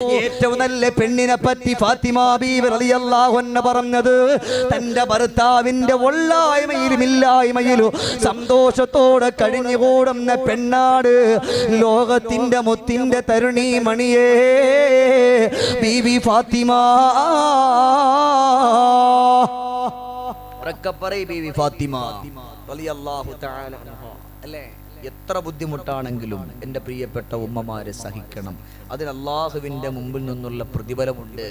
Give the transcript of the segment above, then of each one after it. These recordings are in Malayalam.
ഏറ്റവും നല്ല പെണ്ണിനെ പറ്റി ഫാത്തിമ ബീവി റളിയല്ലാഹു അൻഹ പറഞ്ഞത് തന്റെ ഭർത്താവിന്റെ ഒള്ളായ്മയിലും ഇല്ലായ്മയിലും സന്തോഷത്തോടെ കഴിഞ്ഞുകൂടുന്ന പെണ്ണാട് ലോകത്തിന്റെ മുത്തിന്റെ തരുണി മണിയേ ബീവി ഫാത്തിമ. ബീവി ഫാത്തിമ റളിയല്ലാഹു തആല അൻഹ അല്ലേ? എത്ര ബുദ്ധിമുട്ടാണെങ്കിലും എൻ്റെ പ്രിയപ്പെട്ട ഉമ്മമാരെ സഹിക്കണം. അതിന് അല്ലാഹുവിൻ്റെ മുമ്പിൽ നിന്നുള്ള പ്രതിഫലമുണ്ട്.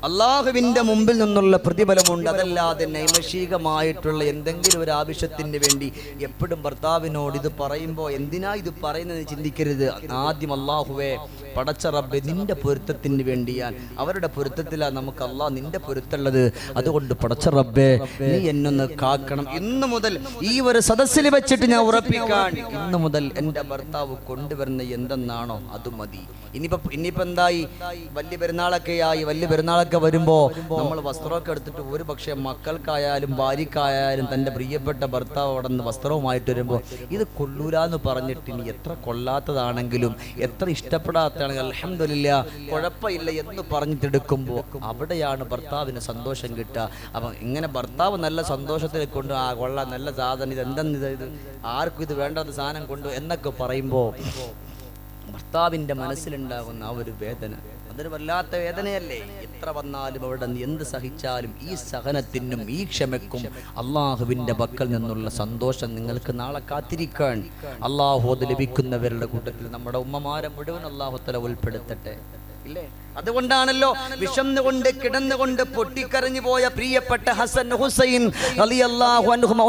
അല്ലാഹുവിൻ്റെ മുമ്പിൽ നിന്നുള്ള പ്രതിഫലമുണ്ട്. അതല്ലാതെ നൈമിഷികമായിട്ടുള്ള എന്തെങ്കിലും ഒരു ആവശ്യത്തിന് വേണ്ടി എപ്പോഴും ഭർത്താവിനോട് ഇത് പറയുമ്പോൾ എന്തിനാ ഇത് പറയുന്നത് ചിന്തിക്കരുത്. ആദ്യം അല്ലാഹുവേ പടച്ച റബ്ബേ നിന്റെ പൊരുത്തത്തിന് വേണ്ടിയാൽ അവരുടെ പൊരുത്തത്തിലാണ് നമുക്ക് അല്ലാഹ് നിന്റെ പൊരുത്തുള്ളത്. അതുകൊണ്ട് പടച്ച റബ്ബേ നീ എന്നൊന്ന് കാക്കണം. ഇന്നു മുതൽ ഈ ഒരു സദസ്സിൽ വെച്ചിട്ട് ഞാൻ ഉറപ്പിക്കാൻ, ഇന്നു മുതൽ എൻ്റെ ഭർത്താവ് കൊണ്ടുവരുന്ന എന്തെന്നാണോ അത് മതി. ഇനിയിപ്പോ എന്തായി, വലിയ പെരുന്നാളൊക്കെ വരുമ്പോ നമ്മൾ വസ്ത്രമൊക്കെ എടുത്തിട്ട് ഒരു പക്ഷേ മക്കൾക്കായാലും ഭാര്യക്കായാലും തൻ്റെ പ്രിയപ്പെട്ട ഭർത്താവ് അവിടെ നിന്ന് വസ്ത്രവുമായിട്ട് വരുമ്പോൾ ഇത് കൊള്ളൂലെന്ന് പറഞ്ഞിട്ട് ഇനി എത്ര കൊള്ളാത്തതാണെങ്കിലും എത്ര ഇഷ്ടപ്പെടാത്തതാണെങ്കിലും അൽഹംദുലില്ലാഹ് കുഴപ്പമില്ല എന്ന് പറഞ്ഞിട്ടെടുക്കുമ്പോൾ അവിടെയാണ് ഭർത്താവിന് സന്തോഷം കിട്ടുക. അപ്പം ഇങ്ങനെ ഭർത്താവ് നല്ല സന്തോഷത്തിൽ കൊണ്ട് കൊള്ളാം നല്ല സാധനം ഇത് എന്തെന്ന് ഇത് ആർക്കും ഇത് വേണ്ടാത്ത സാധനം കൊണ്ടു എന്നൊക്കെ പറയുമ്പോൾ ഭർത്താവിൻ്റെ മനസ്സിലുണ്ടാകുന്ന ആ ഒരു വേദന അതൊരു വല്ലാത്ത വേദനയല്ലേ? എത്ര വന്നാലും അവിടെ എന്ത് സഹിച്ചാലും ഈ സഹനത്തിനും ഈ ക്ഷമയ്ക്കും അള്ളാഹുവിൻ്റെ പക്കൽ നിന്നുള്ള സന്തോഷം നിങ്ങൾക്ക് നാളെ കാത്തിരിക്കാൻ. അള്ളാഹു അത് ലഭിക്കുന്നവരുടെ കൂട്ടത്തിൽ നമ്മുടെ ഉമ്മമാരെ മുഴുവൻ അള്ളാഹു തആല ഉൾപ്പെടുത്തട്ടെ. ഇല്ലേ? അതുകൊണ്ടാണല്ലോ വിഷന്നുകൊണ്ട് കിടന്നുകൊണ്ട് പൊട്ടിക്കരഞ്ഞു പോയ പ്രിയപ്പെട്ട ഹസൻ ഹുസൈൻ റളിയല്ലാഹു അൻഹുമ,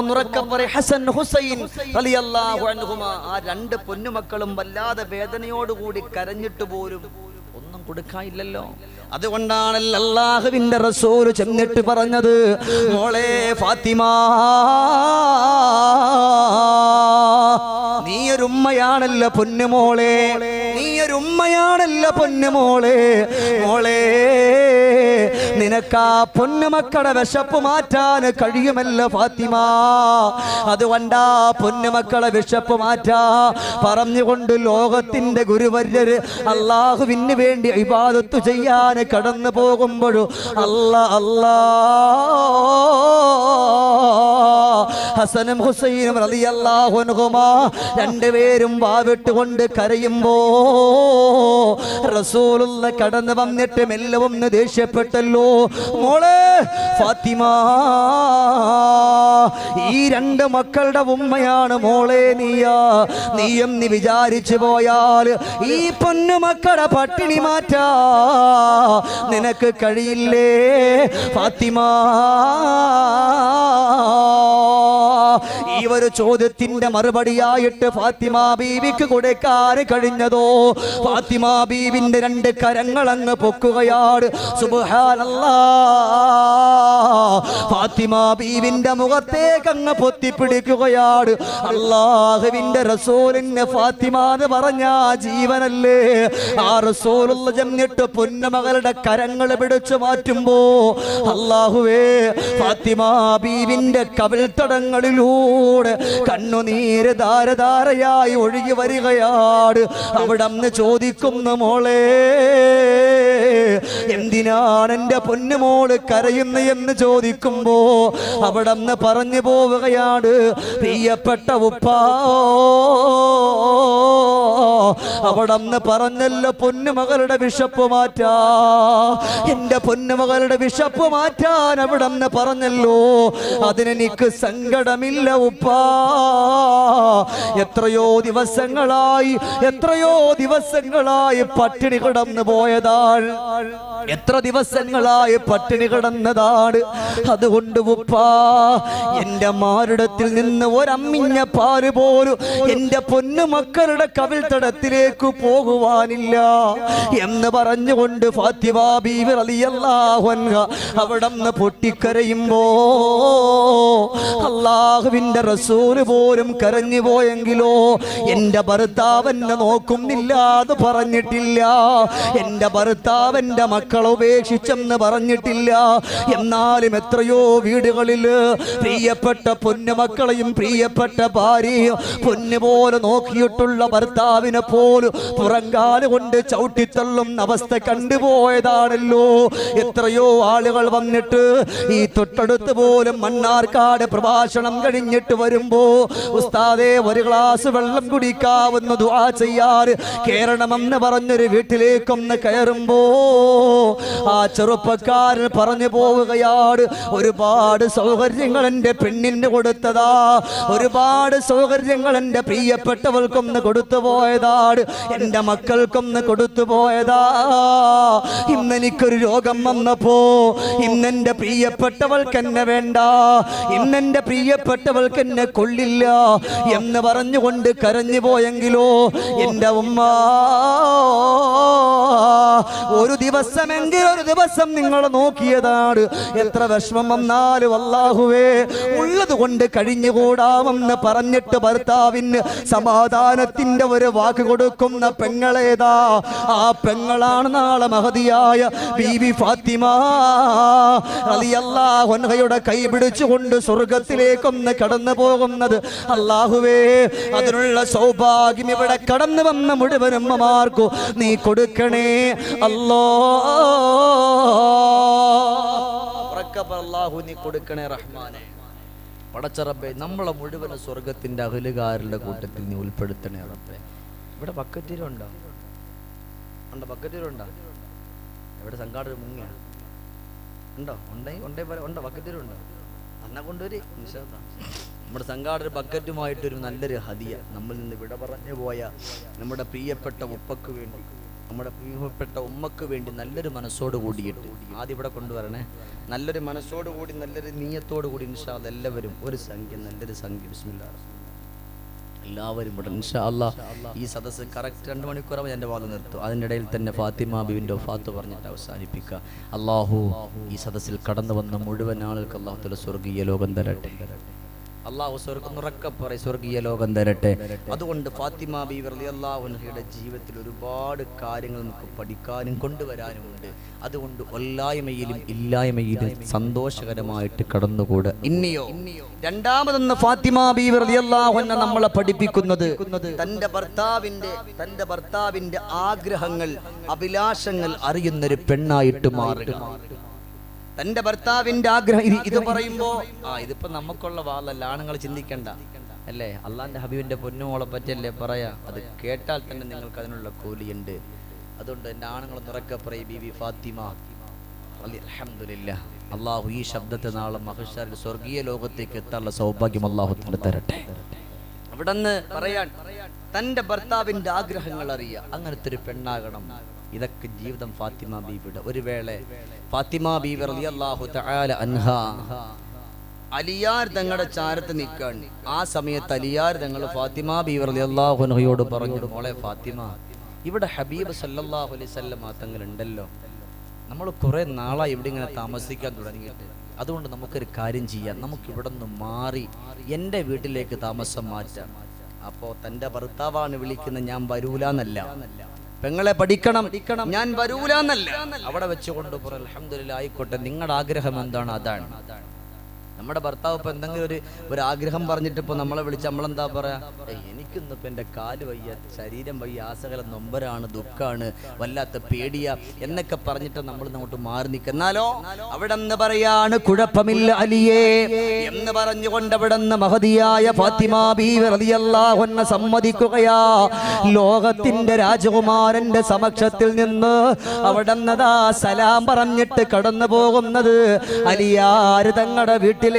ഹസൻ ഹുസൈൻ റളിയല്ലാഹു അൻഹുമ, ആ രണ്ട് പൊന്നുമക്കളും വല്ലാതെ വേദനയോടുകൂടി കരഞ്ഞിട്ട് പോലും ഒന്നും കൊടുക്കാനില്ലല്ലോ. അതുകൊണ്ടാണല്ലോ അല്ലാഹുവിന്റെ റസൂൽ ചെന്നിട്ട് പറഞ്ഞത്, മോളെ ഫാത്തിമ നീ ഒരു ഉമ്മയാണല്ലോ പൊന്നുമോളെ, നീ ഒരു ഉമ്മയാണല്ലോ പൊന്നുമോളെ. മോളെ നിനക്കാ പൊന്നുമക്കളുടെ വിശപ്പ് മാറ്റാൻ കഴിയുമല്ലോ ഫാത്തിമ. അതുകൊണ്ടാ പൊന്നുമക്കളെ വിശപ്പ് മാറ്റാ പറഞ്ഞുകൊണ്ട് ലോകത്തിന്റെ ഗുരുവര്യര് അള്ളാഹുവിന് വേണ്ടി ഇബാദത്ത് ചെയ്യാൻ കടന്നു പോകുമ്പോഴും അല്ലാ ഹസനും ഹുസൈനും റളിയല്ലാഹു അൻഹുമാ രണ്ടുപേരും വാവിട്ടുകൊണ്ട് കരയുമ്പോ റസൂലുള്ള കടന്നു വന്നിട്ട് മെല്ലെ ഒന്ന് ദേഷ്യപ്പെട്ടല്ലോ, മോളെ ഫാത്തിമ ഈ രണ്ട് മക്കളുടെ ഉമ്മയാണ് മോളെ നീയും നീ വിചാരിച്ചു പോയാൽ ഈ പൊന്നുമക്കളുടെ പട്ടിണി മാറ്റാ നിനക്ക് കഴിയില്ലേ ഫാത്തിമ? ഈ ഒരു ചോദ്യത്തിന്റെ മറുപടിയായിട്ട് ഫാത്തിമ ബീവിക്ക് കൊടുക്കാൻ കഴിഞ്ഞതോ ഫാത്തിമ ബീവിന്റെ രണ്ട് കരങ്ങൾ അങ്ങ് പൊക്കുകയാണ്. സുബ്ഹാനല്ലാഹ്, ഫാത്തിമ ബീവിന്റെ മുഖത്തേക്ക് അങ്ങ് പൊത്തിപ്പിടിക്കുകയാണ്. അല്ലാഹുവിന്റെ റസൂലിന് ഫാത്തിമ എന്ന് പറഞ്ഞ ജീവനല്ലേ. ആ റസൂലുള്ള ചെന്നിട്ട് പൊന്നുമകളുടെ കരങ്ങൾ പിടിച്ചു മാറ്റുമ്പോ അല്ലാഹുവേ ഫാത്തിമ ബീവിന്റെ കവിൾത്തടങ്ങളിലൂടെ കണ്ണുനീര് ധാരധാരയായി ഒഴുകി വരികയാണ്. അവിടെ അന്ന് ചോദിക്കുന്നു, മോളെ എന്തിനാണ് എൻ്റെ പൊന്നുമോള് കരയുന്നു എന്ന് ചോദിക്കുമ്പോ അവിടെ അന്ന് പറഞ്ഞു പോവുകയാണ്, പ്രിയപ്പെട്ട ഉപ്പാ അവിടെ അന്ന് പറഞ്ഞല്ലോ പൊന്നുമകളുടെ വിശപ്പ് മാറ്റാ, എൻ്റെ പൊന്നുമകളുടെ വിശപ്പ് മാറ്റാൻ അവിടെ അന്ന് പറഞ്ഞല്ലോ. അതിനെനിക്ക് സങ്കടമില്ല ഉപ്പാ. എത്രയോ ദിവസങ്ങളായി പട്ടിണി കിടന്നു പോയതാണ്, എത്ര ദിവസങ്ങളായി പട്ടിണി കിടന്നതാണ്. അതുകൊണ്ട് ഉപ്പാ എൻ്റെ മാറിടത്തിൽ നിന്ന് ഒരമ്മിഞ്ഞ പാല് പോലും എൻ്റെ പൊന്നുമക്കളുടെ കവിൾത്തടത്തിലേക്ക് പോകുവാനില്ല എന്ന് പറഞ്ഞുകൊണ്ട് ഫാത്തിമ ബീവി റളിയല്ലാഹു അൻഹ അവിടന്ന് പൊട്ടിക്കരയുമ്പോ അല്ലാഹുവിന്റെ റസൂൽ പോലും കരഞ്ഞു പോയെങ്കിലോ എൻ്റെ ഭർത്താവ് എന്നെ നോക്കുന്നില്ല എന്ന് പറഞ്ഞിട്ടില്ല, എൻ്റെ ഭർത്താവ് എൻ്റെ മക്കളെ ഉപേക്ഷിച്ചെന്ന് പറഞ്ഞിട്ടില്ല. എന്നാലും എത്രയോ വീടുകളിൽ പ്രിയപ്പെട്ട പൊന്നുമക്കളെയും പ്രിയപ്പെട്ട ഭാര്യയും പൊന്നുപോലെ നോക്കിയിട്ടുള്ള ഭർത്താവിനെ പോലും പുറങ്കാല് കൊണ്ട് ചവിട്ടിത്തള്ളുന്ന അവസ്ഥ കണ്ടുപോയതാണല്ലോ. എത്രയോ ആളുകൾ വന്നിട്ട് ഈ തൊട്ടടുത്ത് പോലും മണ്ണാർക്കാട് പ്രഭാഷണം കഴിഞ്ഞിട്ട് വരുമ്പോ ഉസ്താദേ ഒരു ഗ്ലാസ് വെള്ളം കുടിക്കാവുന്ന ദുആ ചെയ്യാറ് കേരളമെന്ന് പറഞ്ഞൊരു വീട്ടിലേക്കൊന്ന് കയറുമ്പോ ആ ചെറുപ്പക്കാരൻ പറഞ്ഞു പോവുകയാണ്, ഒരുപാട് സൗകര്യങ്ങൾ എന്റെ പെണ്ണിന് കൊടുത്തതാ, ഒരുപാട് സൗകര്യങ്ങൾ എന്റെ പ്രിയപ്പെട്ടവൾക്കൊന്ന് കൊടുത്തു പോയതാണ്, എന്റെ മക്കൾക്കൊന്ന് കൊടുത്തു പോയതാ. ഇന്നെനിക്കൊരു രോഗം വന്നപ്പോ ഇന്നെന്റെ പ്രിയപ്പെട്ടവൾക്ക് എന്നെ വേണ്ട, ഇന്നെന്റെ പ്രിയപ്പെട്ടവൾക്ക് എന്നെ കൊള്ളില്ല എന്ന് പറഞ്ഞുകൊണ്ട് കരഞ്ഞു പോയെങ്കിലോ എന്റെ ഉമ്മ, ഒരു ദിവസമെങ്കിൽ ഒരു ദിവസം നിങ്ങൾ നോക്കിയതാണ്. എത്ര വിഷമം വന്നാലും അല്ലാഹുവേ ഉള്ളത് കൊണ്ട് കഴിഞ്ഞുകൂടാമെന്ന് പറഞ്ഞിട്ട് ഭർത്താവിന് സമാധാനത്തിന്റെ ഒരു വാക്ക് കൊടുക്കുന്ന പെങ്ങളേതാ? ആ പെങ്ങളാണ് നാളെ മഹദിയായ ബീവി ഫാത്തിമ റളിയല്ലാഹു അൻഹയുടെ കൈ പിടിച്ചുകൊണ്ട് സ്വർഗത്തിലേക്കൊന്ന് കടന്നു പോകുന്നത്. അല്ലാഹുവേ അതിനുള്ള സൗഭാഗ്യം ഇവിടെ കടന്നു വന്ന മുഴുവൻ ഉമ്മമാർക്കും നീ കൊടുക്കണേ അല്ലാഹു, നീ കൊടുക്കണേ റഹ്മാനെ. പടച്ച റബ്ബേ, നമ്മളെ മുഴുവൻ സ്വർഗത്തിന്റെ അഹലുകാരുടെ കൂട്ടത്തിൽ നീ ഉൾപ്പെടുത്തണേ റബ്ബേ. ഇവിടെ ബക്കറ്റീരുണ്ടോ? ഉണ്ടോ? ബക്കറ്റീരുണ്ടോ? എവിടെ സംഘാടനം മുങ്ങിയ ഉണ്ടോ? ഉണ്ടോ? ബക്കറ്റീരുണ്ടോ? അന്ന കൊണ്ടുവരി. നമ്മുടെ സംഘാടന ബക്കറ്റുമായിട്ടൊരു നല്ലൊരു ഹദിയ നമ്മിൽ നിന്ന് വിട പറഞ്ഞു പോയ നമ്മുടെ പ്രിയപ്പെട്ട ഉപ്പക്ക് വേണ്ടി, നമ്മുടെ പ്രിയപ്പെട്ട ഉമ്മക്ക് വേണ്ടി നല്ലൊരു മനസ്സോട് കൂടിയിട്ട് ആദ്യം ഇവിടെ കൊണ്ടുവരണേ. നല്ലൊരു മനസ്സോട് കൂടി, നല്ലൊരു നീയത്തോടു കൂടി ഇൻഷാ അല്ലാഹ് എല്ലാവരും ഒരു സംഖ്യ, നല്ലൊരു സംഖ്യ ബിസ്മില്ലാഹ് എല്ലാവരും ഇവിടെ ഇൻഷാ അല്ലാഹ്. ഈ സദസ്സ് കറക്റ്റ് 2 മണിക്കൂറാവും എൻ്റെ വാദം നിർത്തും. അതിനിടയിൽ തന്നെ ഫാത്തിമ ബീവിൻ്റെ വഫാത്ത് പറഞ്ഞിട്ട് അവസാനിപ്പിക്കുക. അല്ലാഹു ഈ സദസ്സിൽ കടന്നു വന്ന മുഴുവൻ ആളുകൾക്ക് അല്ലാഹു തആല സ്വർഗീയ ലോകം തരട്ടെ. അള്ളാഹു സ്വർഗീയ ലോകം തരട്ടെ. അതുകൊണ്ട് ഫാത്തിമ ബീവി റളിയല്ലാഹു അൻഹയുടെ ജീവിതത്തിൽ ഒരുപാട് കാര്യങ്ങൾ നമുക്ക് പഠിക്കാനും കൊണ്ടുവരാനുമുണ്ട്. അതുകൊണ്ട് ഒല്ലായ്മയിലും ഇല്ലായ്മയിലും സന്തോഷകരമായിട്ട് കടന്നുകൂടെ. ഇനിയോ രണ്ടാമതൊന്ന് ഫാത്തിമ ബീവി റളിയല്ലാഹു അൻഹ നമ്മളെ പഠിപ്പിക്കുന്നത് തന്റെ ഭർത്താവിന്റെ ആഗ്രഹങ്ങൾ, അഭിലാഷങ്ങൾ അറിയുന്നൊരു പെണ്ണായിട്ട് മാറുക. തന്റെ ഭർത്താവിന്റെ ആഗ്രഹം ഇത് പറയുമ്പോ ഇതിപ്പോ നമുക്കുള്ള വാളല്ല, ആണുങ്ങൾ ചിന്തിക്കണ്ട അല്ലേ. അള്ളാന്റെ ഹബീബിന്റെ പൊന്നുമോളെ പറ്റിയല്ലേ പറയാ. അത് കേട്ടാൽ തന്നെ നിങ്ങൾക്ക് അതിനുള്ള കൂലിയുണ്ട്. അതുകൊണ്ട് എന്റെ ആണുങ്ങൾ തുറക്കെ പറയും ബീവി ഫാത്തിമ. അൽഹംദുലില്ലാഹ്, അള്ളാഹു ഈ ശബ്ദത്തെ നാളെ മഹ്ശറിൽ സ്വർഗീയ ലോകത്തേക്ക് എത്താനുള്ള സൗഭാഗ്യം അള്ളാഹു തരട്ടെ. അവിടെന്ന് പറയാൻ തന്റെ ഭർത്താവിന്റെ ആഗ്രഹങ്ങൾ അറിയുക, അങ്ങനത്തെ ഒരു പെണ്ണാകണം. ഇതൊക്കെ ജീവിതം ഫാത്തിമ ബീവിയുടെ. ഒരു വേള ഫാത്തിമ ബീവി റളിയല്ലാഹു തആല അൻഹ അലിയാർ തങ്ങളുടെ ചാരത്ത് നിൽക്കാൻ. ആ സമയത്ത് അലിയാർ തങ്ങൾ ഫാത്തിമ ബീവി റളിയല്ലാഹു അൻഹയോട് പറഞ്ഞു, മോളെ ഫാത്തിമ, ഇവിടെ ഹബീബ് സല്ലല്ലാഹു അലൈഹി വസല്ലം തങ്ങൾ ഉണ്ടല്ലോ, നമ്മൾ കുറെ നാളായി ഇവിടെ ഇങ്ങനെ താമസിക്കാൻ തുടങ്ങിയിട്ട്. അതുകൊണ്ട് നമുക്കൊരു കാര്യം ചെയ്യാം, നമുക്ക് ഇവിടെ നിന്ന് മാറി എൻ്റെ വീട്ടിലേക്ക് താമസം മാറ്റാം. അപ്പോ തന്റെ ഭർത്താവാണ് വിളിക്കുന്നത്, ഞാൻ വരൂലെന്നല്ല, പെങ്ങളെ പഠിക്കണം, ഞാൻ വരൂലെന്നല്ല. അവിടെ വെച്ചുകൊണ്ട് പറ അൽഹംദുലില്ലാഹ്, ആയിക്കോട്ടെ, നിങ്ങളുടെ ആഗ്രഹം എന്താണ് അതാണ്. നമ്മുടെ ഭർത്താവ് ഇപ്പൊ എന്തെങ്കിലും ഒരു ആഗ്രഹം പറഞ്ഞിട്ട് ഇപ്പൊ നമ്മളെ വിളിച്ച് നമ്മളെന്താ പറയാ, എനിക്കൊന്നും ഇപ്പൊ എന്റെ കാല് വയ്യ, ശരീരം വയ്യ, ആസകല നൊമ്പരാണ്, ദുഃഖാണ്, വല്ലാത്ത പേടിയ എന്നൊക്കെ പറഞ്ഞിട്ട് നമ്മൾ അങ്ങോട്ട് മാറി നിൽക്കുന്നാലോ അവിടെ നിന്ന് പറയാണ് കുഴപ്പമില്ല അലിയേ എന്ന് പറഞ്ഞുകൊണ്ട് അവിടെ നിന്ന് മഹദിയായ ഫാത്തിമ ബീവി റളിയല്ലാഹു അൻഹ സമ്മതിക്കുകയാ. ലോകത്തിന്റെ രാജകുമാരന്റെ സമക്ഷത്തിൽ നിന്ന് അവിടെ നിന്നതാ സലാം പറഞ്ഞിട്ട് കടന്നു പോകുന്നത് അലിയാർ തങ്ങളുടെ വീട്ടിലേക്കാ.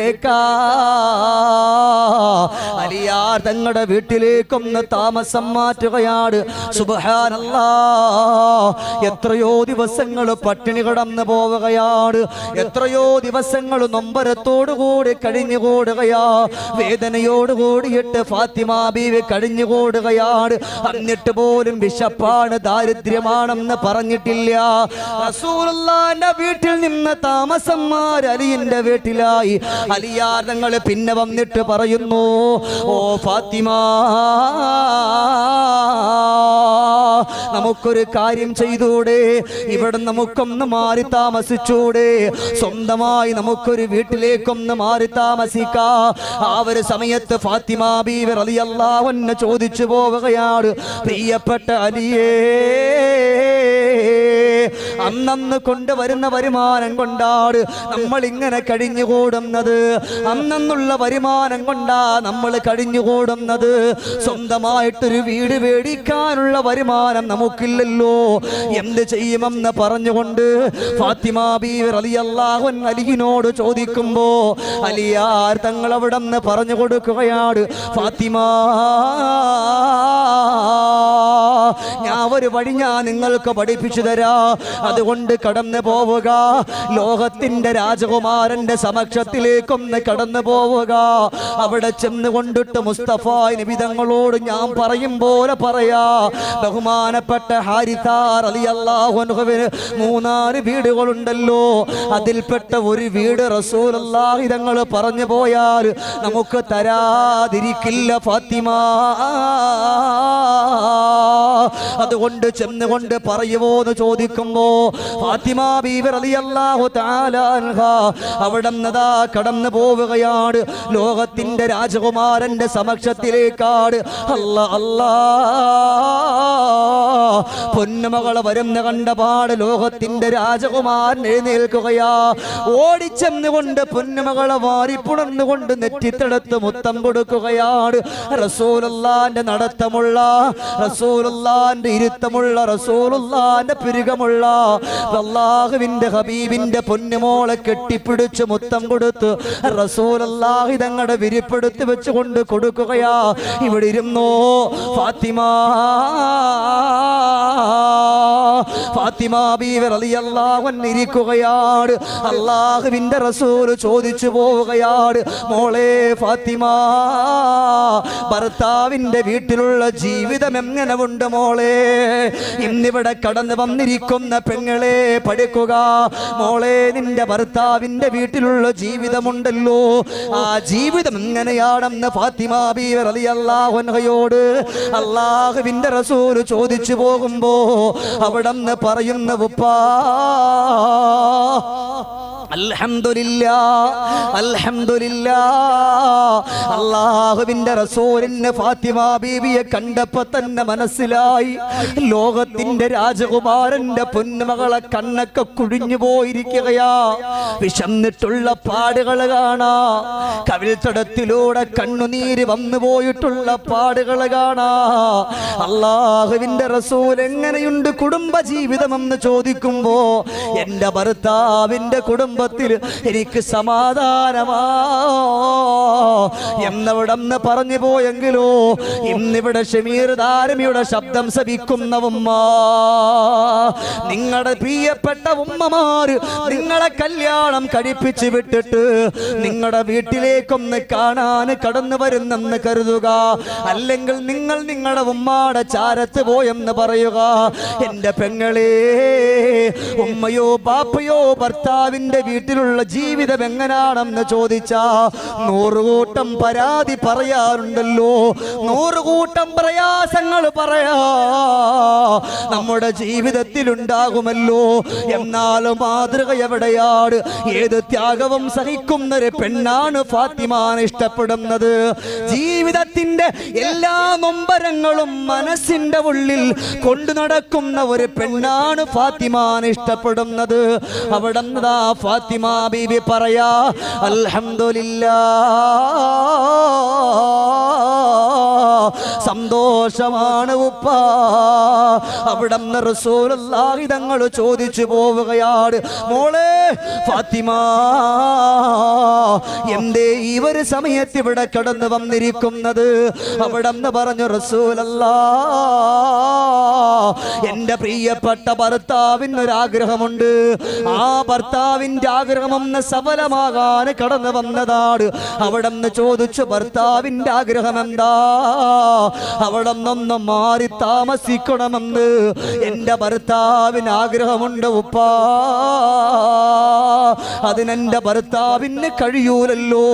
അലിയാർ തങ്ങളുടെ വീട്ടിലേക്കൊന്ന് താമസം മാറ്റുകയാണ്. സുബ്ഹാനല്ലാഹ്, എത്രയോ ദിവസങ്ങൾ പട്ടിണി കിടന്നു പോവുകയാണ്, എത്രയോ ദിവസങ്ങൾ നൊമ്പരത്തോടുകൂടി കഴിഞ്ഞുകൂടുകയാ, വേദനയോടുകൂടിയിട്ട് ഫാത്തിമ ബീവി കഴിഞ്ഞുകൂടുകയാണ്. എന്നിട്ട് പോലും വിശപ്പാണ്, ദാരിദ്ര്യമാണെന്ന് പറഞ്ഞിട്ടില്ല. റസൂലുള്ളാഹിന്റെ വീട്ടിൽ നിന്ന് താമസം മാറി അലിയുടെ വീട്ടിലായി. അലിയാർ തങ്ങൾ പിന്നെ വന്നിട്ട് പറയുന്നു, ഓ ഫാത്തിമ, നമുക്കൊരു കാര്യം ചെയ്തൂടെ? ഇവിടെ നമുക്കൊന്ന് മാറി താമസിച്ചൂടെ? സ്വന്തമായി നമുക്കൊരു വീട്ടിലേക്കൊന്ന് മാറി താമസിക്കാ. ആ ഒരു സമയത്ത് ഫാത്തിമ ബീവി റളിയല്ലാഹു അൻഹ ചോദിച്ചു പോവുകയാണ്, പ്രിയപ്പെട്ട അലിയേ, അന്നന്ന് കൊണ്ടുവരുന്ന വരുമാനം കൊണ്ടാണ് നമ്മൾ ഇങ്ങനെ കഴിഞ്ഞുകൂടുന്നത്. അന്നുള്ള വരുമാനം കൊണ്ടാ നമ്മൾ കഴിഞ്ഞുകൂടുന്നത്. സ്വന്തമായിട്ടൊരു വീട് മേടിക്കാനുള്ള വരുമാനം നമുക്കില്ലല്ലോ. എന്ത് ചെയ്യുമെന്ന് പറഞ്ഞുകൊണ്ട് ഫാത്തിമ ബീവി റളിയല്ലാഹു അൻഹ അലിയിനോട് ചോദിക്കുമ്പോ അലിയാർ തങ്ങൾ അവിടെ നിന്ന് പറഞ്ഞു കൊടുക്കുകയാണ്, ഫാത്തിമ, ഞാൻ ഒരു വഴി ഞാൻ നിങ്ങൾക്ക് പഠിപ്പിച്ചു തരാ. അതുകൊണ്ട് കടന്നു പോവുക, ലോകത്തിന്റെ രാജകുമാരന്റെ സമക്ഷത്തിലേക്കൊന്ന് കടന്നു പോവുക. അവിടെ ചെന്ന് കൊണ്ടിട്ട് മുസ്തഫ നബി തങ്ങളോട് ഞാൻ പറയും പോലെ പറയാ. ബഹുമാനപ്പെട്ട ഹാരിഥ റളിയല്ലാഹു അൻഹുവിന് 3-4 വീടുകളുണ്ടല്ലോ. അതിൽപ്പെട്ട ഒരു വീട് റസൂലുള്ളാഹി തങ്ങൾ പറഞ്ഞു പോയാൽ നമുക്ക് തരാതിരിക്കില്ല ഫാത്തിമ. അതുകൊണ്ട് ചെന്നുകൊണ്ട് പറയുമോ എന്ന് ചോദിക്കുമ്പോ ഫാത്തിമ ബീവി റളിയല്ലാഹു തആല അൻഹ അവിടുന്നതാ കടന്നു പോവുകയാണ്. ലോകത്തിന്റെ രാജകുമാരന്റെ സമക്ഷത്തിലേക്കാണ്. അല്ലാ അല്ലാ, പൊന്നുമകളെ വരുന്ന കണ്ടപാട് ലോകത്തിന്റെ രാജകുമാരൻ എഴുന്നേൽക്കുകയാ. ഓടിച്ചെന്നുകൊണ്ട് പൊന്നുമകളെ വാരിപ്പുണർന്നുകൊണ്ട് നെറ്റിത്തടത്ത് മുത്തം കൊടുക്കുകയാണ്. റസൂലുള്ളാന്റെ നടത്തമുള്ള, റസൂലുള്ളാന്റെ ഇരുത്തമുള്ള, റസൂലുള്ളാന്റെ പിരുകമുള്ള അല്ലാഹുവിന്റെ ഹബീബിന്റെ പൊന്നുമോളെ കെട്ടിപ്പിടിച്ച് മുത്തം കൊടുത്ത് റസൂലുള്ളാഹി തങ്ങളുടെ വിരിപ്പെടുത്ത് വെച്ചുകൊണ്ട് കൊടുക്കുകയാ. ഇവിടെ ഇരുന്നോ ഫാത്തിമ. ഫാത്തിമ ബീവി റളിയല്ലാഹു അൻഹ ഇരിക്കുകയാണ്. അല്ലാഹുവിന്റെ റസൂൽ ചോദിച്ചു പോവുകയാണ്, മോളെ ഫാത്തിമ, ഭർത്താവിന്റെ വീട്ടിലുള്ള ജീവിതം എങ്ങനെ ഉണ്ട് മോളെ? ഇന്നിവിടെ കടന്നു വന്നിരിക്കുന്ന പെങ്ങളെ പഠിക്കുക മോളെ. നിന്റെ ഭർത്താവിന്റെ വീട്ടിലുള്ള ജീവിതമുണ്ടല്ലോ, ആ ജീവിതം എങ്ങനെയാണെന്ന് ഫാത്തിമ ബീവി റളിയല്ലാഹു അൻഹയോട് അല്ലാഹുവിന്റെ റസൂൽ ചോദിച്ചു പോകുമ്പോ അവിടെന്ന് പറയുന്ന ഉപ്പാ, അൽഹംദുലില്ലാഹ് അൽഹംദുലില്ലാഹ്. അല്ലാഹുവിന്റെ റസൂലിന് ഫാത്തിമ ബീവിയെ കണ്ടപ്പോ തന്നെ മനസ്സിലായി, ലോകത്തിന്റെ രാജകുമാരന്റെ പൊന്നുമകളെ കണ്ണൊക്കെ കുഴിഞ്ഞു പോയിരിക്കുകയാ. വിശന്നിട്ടുള്ള പാടുകൾ കാണാ, കവിൾത്തടത്തിലൂടെ കണ്ണുനീര് വന്നു പോയിട്ടുള്ള പാടുകൾ കാണാ. അല്ലാഹുവിന്റെ റസൂൽ എങ്ങനെയുണ്ട് കുടുംബ ജീവിതമെന്ന് ചോദിക്കുമ്പോ എന്റെ ഭർത്താവിന്റെ കുടുംബത്തിൽ എനിക്ക് സമാധാനമാ എന്നവിടെന്ന് പറഞ്ഞു പോയെങ്കിലോ ഇന്നിവിടെ ഷമീർ ധാരമിയുടെ ശബ്ദം ശപിക്കുന്ന ഉമ്മ, നിങ്ങളുടെ പ്രിയപ്പെട്ട ഉമ്മമാര് നിങ്ങളെ കല്യാണം കഴിപ്പിച്ച് വിട്ടിട്ട് നിങ്ങളുടെ വീട്ടിലേക്കൊന്ന് കാണാൻ കടന്നു വരുന്നെന്ന് കരുതുക. അല്ലെങ്കിൽ നിങ്ങൾ നിങ്ങളുടെ ഉമ്മാടെ ചാരത്ത് പോയെന്ന് പറയുക. എന്റെ പെങ്ങളെ, ഉമ്മയോ ബാപ്പയോ ഭർത്താവിന്റെ വീട്ടിലുള്ള ജീവിതം എങ്ങനാണെന്ന് ചോദിച്ചാ 100 കൂട്ടം പരാതി പറയാറുണ്ടല്ലോ, 100 കൂട്ടം പ്രയാസങ്ങൾ പറയാ നമ്മുടെ ജീവിതത്തിൽ ഉണ്ടാകുമല്ലോ. എന്നാലും മാതൃക എവിടെയാണ്? ഏത് ത്യാഗവും സഹിക്കുന്നൊരു പെണ്ണാണ് ഫാത്തിമാനെ ഇഷ്ടപ്പെടുന്നത്. ജീവിതത്തിന്റെ എല്ലാ നൊമ്പരങ്ങളും മനസ്സിന്റെ ഉള്ളിൽ കൊണ്ടു നടക്കുന്ന ഒരു പെണ്ണാണ് ഫാത്തിമാനെ ഇഷ്ടപ്പെടുന്നത്. അവിടെ ഫാത്തിമ ബീബി പറയാ, അൽഹംദുലില്ലാഹ്, സന്തോഷമാണ് ഉപ്പ. അവിടെ റസൂലുള്ളാഹി തങ്ങൾ ചോദിച്ചു പോവുകയാണ്, മോളെ ഫാത്തിമ, എന്തേ ഈ ഒരു സമയത്ത് ഇവിടെ കടന്നു വന്നിരിക്കുന്നത്? അവിടെ പറഞ്ഞു, റസൂലല്ലാഹ്, എന്റെ പ്രിയപ്പെട്ട ഭർത്താവിനൊരാഗ്രഹമുണ്ട്. ആ ഭർത്താവിന്റെ ആഗ്രഹം ഒന്ന് സഫലമാകാൻ കടന്നു വന്നതാണ്. അവിടെ ചോദിച്ചു, ഭർത്താവിന്റെ ആഗ്രഹം എന്താ? അവിടെ നിന്ന് മാറി താമസിക്കണമെന്ന് എൻ്റെ ഭർത്താവിന് ആഗ്രഹമുണ്ട് ഉപ്പാ. അതിനെന്റെ ഭർത്താവിന് കഴിയൂലല്ലോ.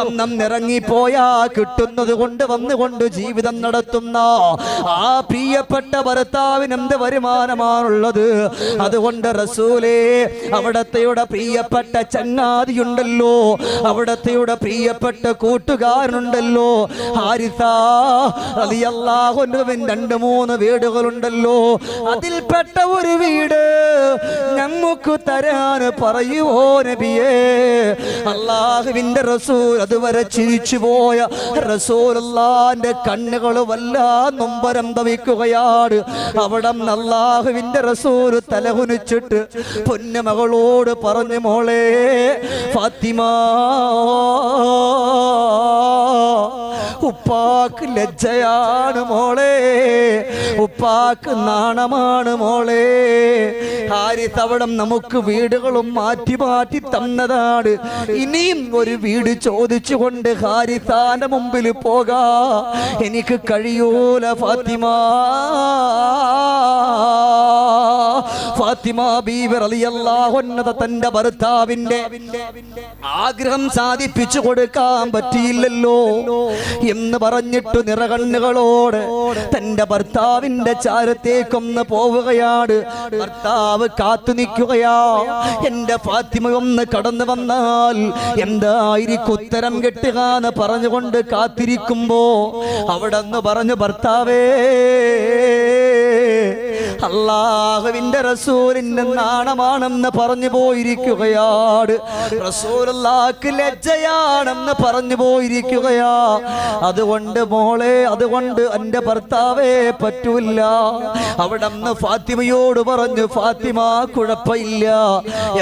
അന്നിറങ്ങിപ്പോയാ കിട്ടുന്നത് കൊണ്ട് വന്നുകൊണ്ട് ജീവിതം നടത്തുന്ന ആ പ്രിയപ്പെട്ട ഭർത്താവിന് എന്ത് വരുമാനമാണുള്ളത്? അതുകൊണ്ട് റസൂലേ, അവിടത്തെയുടെ പ്രിയപ്പെട്ട ചങ്ങാതിയുണ്ടല്ലോ, അവിടത്തെയുടെ പ്രിയപ്പെട്ട കൂട്ടുകാരനുണ്ടല്ലോ, ഹാരിസ റളിയല്ലാഹു അൻഹു, 2-3 വീടുകളുണ്ടല്ലോ, അതിൽപ്പെട്ട ഒരു വീട് ഞങ്ങൾക്ക് തരാൻ പറയുവോ നബിയേ? അല്ലാഹുവിന്റെ റസൂൽ അതുവരെ ചിരിച്ചു പോയ റസൂലുള്ളാഹിന്റെ കണ്ണുകൾ വല്ലാതെ നൊമ്പരം തവിക്കുകയാണ്. അവിടെ അല്ലാഹുവിന്റെ റസൂൽ തലകുനിച്ചിട്ട് പൊന്നുമകളോട് പറഞ്ഞു, മോളെ ഫാത്തിമ, ഉപ്പാക്ക് ലജ്ജയാണ് മോളെ, ഉപ്പാക്ക് നാണമാണ് മോളെ. ഹാരിസ് അവിടെ നമുക്ക് വീടുകളും മാറ്റി മാറ്റി തന്നതാണ്. ഇനിയും ഒരു വീട് ചോദിച്ചുകൊണ്ട് ഹാരിസാന്റെ മുമ്പിൽ പോകാ എനിക്ക് കഴിയൂല ഫാത്തിമ. ഫാത്തിമ ബീവി റളിയല്ലാഹു അൻഹ തന്റെ ഭർത്താവിന്റെ ആഗ്രഹം സാധിപ്പിച്ചു കൊടുക്കാൻ പറ്റിയില്ലല്ലോ എന്ന് പറഞ്ഞിട്ട് നിറകണ്ണുകളോട് തന്റെ ഭർത്താവിന്റെ ചാരത്തേക്കൊന്ന് പോവുകയാണ്. ഭർത്താവ് കാത്തു നിൽക്കുകയാ. എന്റെ ഫാത്തിമ ഒന്ന് കടന്നു വന്നാൽ എന്തായിരിക്കും ഉത്തരം കിട്ടുക എന്ന് പറഞ്ഞുകൊണ്ട് കാത്തിരിക്കുമ്പോ അവിടെ നിന്ന് പറഞ്ഞു, ഭർത്താവേ, അല്ലാഹുവിന്റെ റസൂലിന്റെ നാണമാണെന്ന് പറഞ്ഞു പോയിരിക്കുകയാണ്, റസൂലുള്ളാഹിക്ക് ലജ്ജയാണെന്ന് പറഞ്ഞു പോയിരിക്കുകയാ. അതുകൊണ്ട് മോളെ, അതുകൊണ്ട് എന്റെ ഭർത്താവേ പറ്റൂല. അവിടെ നിന്ന് ഫാത്തിമയോട് പറഞ്ഞു, ഫാത്തിമ കുഴപ്പമില്ല.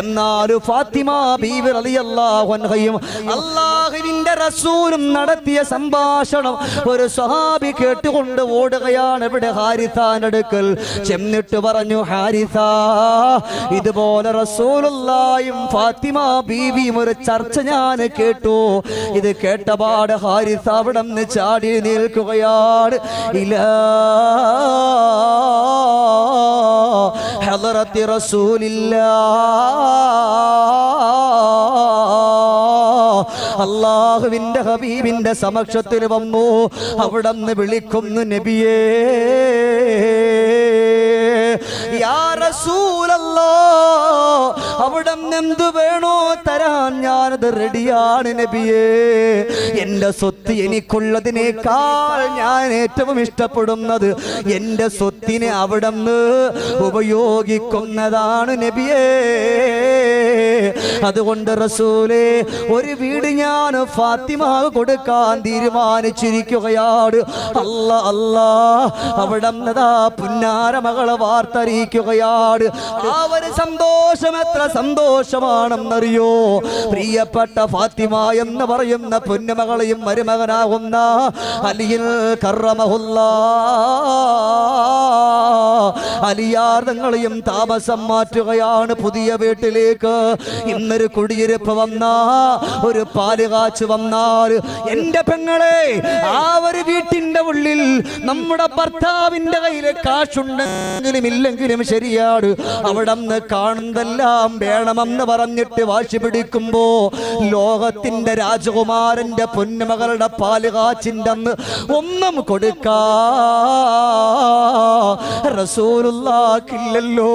എന്നാലും ഫാത്തിമ ബീവി റളിയല്ലാഹു അൻഹയും അല്ലാഹുവിന്റെ റസൂലും നടത്തിയ സംഭാഷണം ഒരു സ്വഹാബി കേട്ടുകൊണ്ട് ഓടുകയാണ്. ഇവിടെ ഹാരിസാന്റെ അടുക്കൽ ചെന്നിട്ട് പറഞ്ഞു, ഹാരിസ, ഇതുപോലെ റസൂലുള്ളാഹിയും ഫാത്തിമ ബീവിയും ഒരു ചർച്ച ഞാൻ കേട്ടു. ഇത് കേട്ടപാട് ഹാരിസ അവിടെ നിന്ന് ചാടി നിൽക്കുകയാണ്. ഇലാ ഹളറത്തി റസൂലില്ലാഹ്, അല്ലാഹുവിന്റെ ഹബീബിന്റെ സമക്ഷത്തിൽ വന്നു. അവിടെ നിന്ന് വിളിക്കുന്നു, നബിയേ, യാ റസൂലല്ലാഹ്, അവിടെ എന്ത് വേണോ തരാൻ ഞാനത് റെഡിയാണ് നബിയേ. എന്റെ സ്വത്ത് എനിക്കുള്ളതിനേക്കാൾ ഞാൻ ഏറ്റവും ഇഷ്ടപ്പെടുന്നത് എന്റെ സ്വത്തിനെ അവിടെ നിന്ന് ഉപയോഗിക്കുന്നതാണ് നബിയേ. അതുകൊണ്ട് റസൂലേ, ഒരു വീട് ഞാൻ ഫാത്തിമ കൊടുക്കാൻ തീരുമാനിച്ചിരിക്കുകയാണ്. അല്ലാ അല്ലാ, അവിടെ പുന്നാര മകളെ വാർത്തറിയിക്കുകയാണ്. ആ ഒരു സന്തോഷം എത്ര സന്തോഷമാണെന്നറിയോ? പ്രിയപ്പെട്ട ഫാത്തിമ എന്ന് പറയുന്ന പൊന്നുമകളെയും മരുമകനാകുന്ന അലിയിൽ കറമഹുല്ലാഹ് അലിയാർ തങ്ങളെയും താമസം മാറ്റുകയാണ് പുതിയ വീട്ടിലേക്ക്. ഇന്നൊരു കുടിയിരുപ്പ് വന്ന, ഒരു പാല് കാച്ചു വന്നാൽ, എന്റെ പെങ്ങളെ, ആ ഒരു വീട്ടിന്റെ ഉള്ളിൽ നമ്മുടെ ഭർത്താവിന്റെ കയ്യിൽ കാശുണ്ടെങ്കിലും ഇല്ലെങ്കിലും ശരിയാണ്, അവിടെ നിന്ന് കാണുന്നതെല്ലാം വേണമെന്ന് പറഞ്ഞിട്ട് വാശി പിടിക്കുമ്പോ ലോകത്തിന്റെ രാജകുമാരന്റെ പൊന്നുമകളുടെ പാല് കാച്ചിന്റെ അന്ന് ഒന്നും കൊടുക്കാ റസൂലുള്ളാഹിക്കില്ലല്ലോ.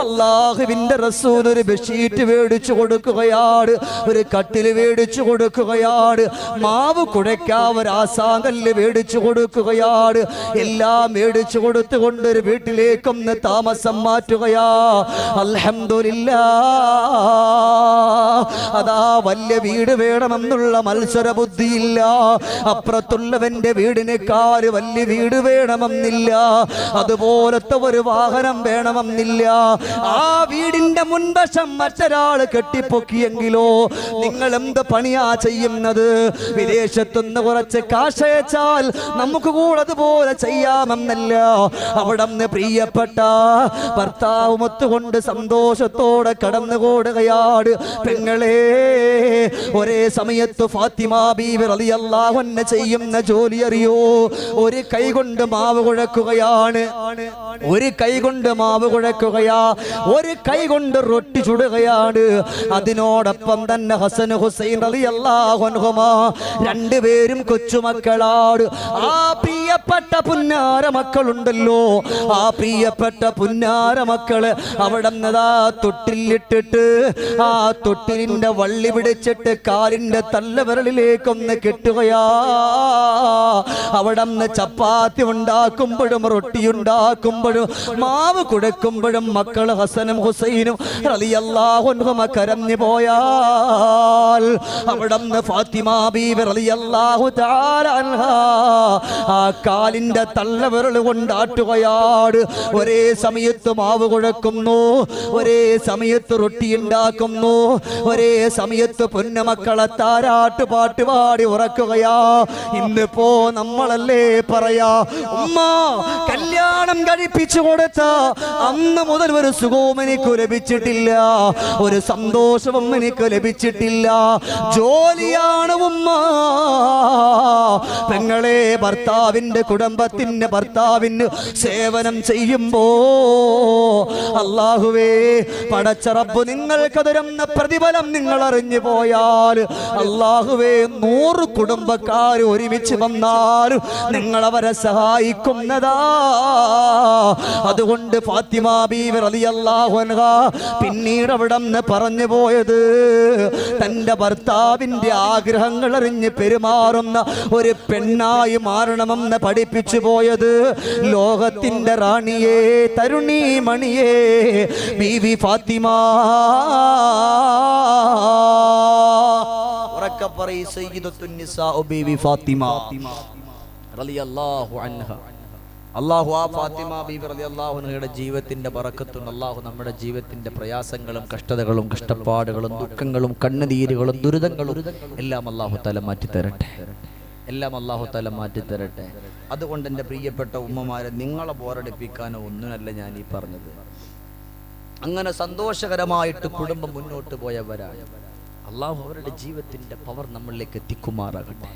അല്ലാഹുവിന്റെ റസൂൽ ഒരു ബെഡ്ഷീറ്റ് മേടിച്ചു കൊടുക്കുകയാണ്, ഒരു കട്ടിൽ മേടിച്ചു കൊടുക്കുകയാണ്, മാവ് കുഴയ്ക്കാൻ ഒരു ആസാങ്കല്ല് മേടിച്ചു കൊടുക്കുകയാണ്. എല്ലാം മേടിച്ചു കൊടുത്തുകൊണ്ട് ഒരു വീട്ടിലേക്കൊന്ന് താമസം മാറ്റുകയാ. അൽഹംദുലില്ലാഹ്. അതാ വലിയ വീട് വേണമെന്നുള്ള മത്സര ബുദ്ധിയില്ല. അപ്പുറത്തുള്ളവന്റെ വീടിനേക്കാൾ വലിയ വീട് വേണമെന്നില്ല, അതുപോലത്തെ ഒരു വാഹനം വേണമെന്നില്ല, ആ വീടിന്റെ മുൻവശം മറ്റൊരാൾ കെട്ടിപ്പൊക്കിയെങ്കിലോ നിങ്ങൾ എന്ത് പണിയാ ചെയ്യുന്നത്? വിദേശത്തുനിന്ന് കുറച്ച് കാശയച്ചാൽ നമുക്ക് കൂടെ അതുപോലെ ചെയ്യാമെന്നല്ല. അവിടുന്ന് പ്രിയപ്പെട്ട ഭർത്താവുമൊത്തുകൊണ്ട് സന്തോഷത്തോടെ കടന്നുകൂടുകയാണ്. പെങ്ങളെ, ഒരേ സമയത്ത് ഫാത്തിമ ബീവി റളിയല്ലാഹു അൻഹ ചെയ്യുന്ന ജോലി അറിയോ? ഒരു കൈ കൊണ്ട് മാവ് കുഴക്കുകയാണ്, ഒരു കൈ കൊണ്ട് മാവ് കുഴക്കുകയാ, ഒരു കൈ കൊണ്ട് റൊട്ടി ചുടുകയാണ്. അതിനോടൊപ്പം തന്നെ ഹസൻ ഹുസൈൻ റളിയല്ലാഹു അൻഹുമാ രണ്ടുപേരും കൊച്ചുമക്കളാണ്. ആ പ്രിയപ്പെട്ട പുന്നാര മക്കളുണ്ടല്ലോ, ആ പ്രിയപ്പെട്ട പുന്നാര മക്കള് അവിടെ നിന്നതാ തൊട്ടിലിട്ടിട്ട് ആ തൊട്ടിലിന്റെ വള്ളി പിടിച്ചിട്ട് കാലിന്റെ തള്ളവിരലിലേക്കൊന്ന് കെട്ടുകയാ. അവിടെ നിന്ന് ചപ്പാത്തി ഉണ്ടാക്കുമ്പോഴും റൊട്ടി ഉണ്ടാക്കുമ്പോഴും മാവ് കുടക്കുമ്പോഴും മക്കൾ ഹസനും ഹുസൈനും റളിയല്ലാഹു അൻഹുമ കരഞ്ഞു പോയാൽ അവിടെ നിന്ന് ഫാത്തിമ ബീവി റളിയല്ലാഹു തആല അൻഹാ ആ കാലിന്റെ തള്ളവിരൽ കൊണ്ടാട്ടുകയാണ്. ഒരേ സമയത്ത് മാവ് കുഴക്കുന്നു, ഒരേ സമയത്ത് റൊട്ടി ഉണ്ടാക്കുന്നു, ഒരേ സമയത്ത് പൊന്നുമക്കളെ താരാട്ട് പാട്ട് പാടി ഉറക്കുകയാ. ഇന്നിപ്പോ നമ്മളല്ലേ പറയാ, ഉമ്മ കല്യാണം കഴിപ്പിച്ചു കൊടുത്ത അന്ന് മുതൽ ഒരു സുഖവും എനിക്ക് ലഭിച്ചിട്ടില്ല, ഒരു സന്തോഷവും എനിക്ക് ലഭിച്ചിട്ടില്ല. ജോലിയാണ് ഉമ്മ. പെങ്ങളെ, ഭർത്താവിന്റെ കുടുംബത്തിന്റെ ഭർത്താവിന് സേവനം ചെയ്യുമ്പോ അല്ലാഹുവേ പടച്ച റബ്ബ് നിങ്ങൾക്ക് തരുന്ന പ്രതിഫലം നിങ്ങൾ അറിഞ്ഞു പോയാൽ, അല്ലാഹുവേ 100 കുടുംബക്കാർ ഒരുമിച്ച് വന്നാൽ നിങ്ങൾ അവരെ സഹായിക്കുന്നതാ. അതുകൊണ്ട് ഫാത്തിമ ബീവി റളിയല്ലാഹു അൻഹാ പിന്നീട് അവിടെ നിന്ന് പറഞ്ഞു പോയത്, തന്റെ ഭർത്താവിന്റെ ആഗ്രഹങ്ങൾ അറിഞ്ഞ് പെരുമാറുന്ന ഒരു പെണ്ണായി മാറണമെന്ന് പഠിപ്പിച്ചു പോയത് ലോകത്തിന്റെ റാണിയെ, തരുണി മണിയെ ബീവി ഫാത്തിമ. ഉറക്കെ പറയ്, സയ്യിദത്തുൻ നിസാ ബീവി ഫാത്തിമ റളിയല്ലാഹു അൻഹ. അല്ലാഹു ആ ഫാത്തിമ ബീവി റളിയല്ലാഹു അൻഹയുടെ ജീവിതത്തിന്റെ ബറക്കത്തും അല്ലാഹു നമ്മുടെ ജീവിതത്തിന്റെ പ്രയാസങ്ങളും കഷ്ടതകളും കഷ്ടപ്പാടുകളും ദുഃഖങ്ങളും കണ്ണുനീരുകളും ദുരിതങ്ങളും എല്ലാം അല്ലാഹു തആല മാറ്റി തരട്ടെ, എല്ലാം അല്ലാഹു തആല മാറ്റി തരട്ടെ. അതുകൊണ്ട് എൻ്റെ പ്രിയപ്പെട്ട ഉമ്മമാരെ, നിങ്ങളെ ബോറടിപ്പിക്കാനോ ഒന്നുമല്ല ഞാൻ ഈ പറഞ്ഞത്. അങ്ങനെ സന്തോഷകരമായിട്ട് കുടുംബം മുന്നോട്ട് പോയവരായ അല്ലാഹു അവരുടെ ജീവിതത്തിന്റെ പവർ നമ്മളിലേക്ക് എത്തിക്കുമാറാകട്ടെ.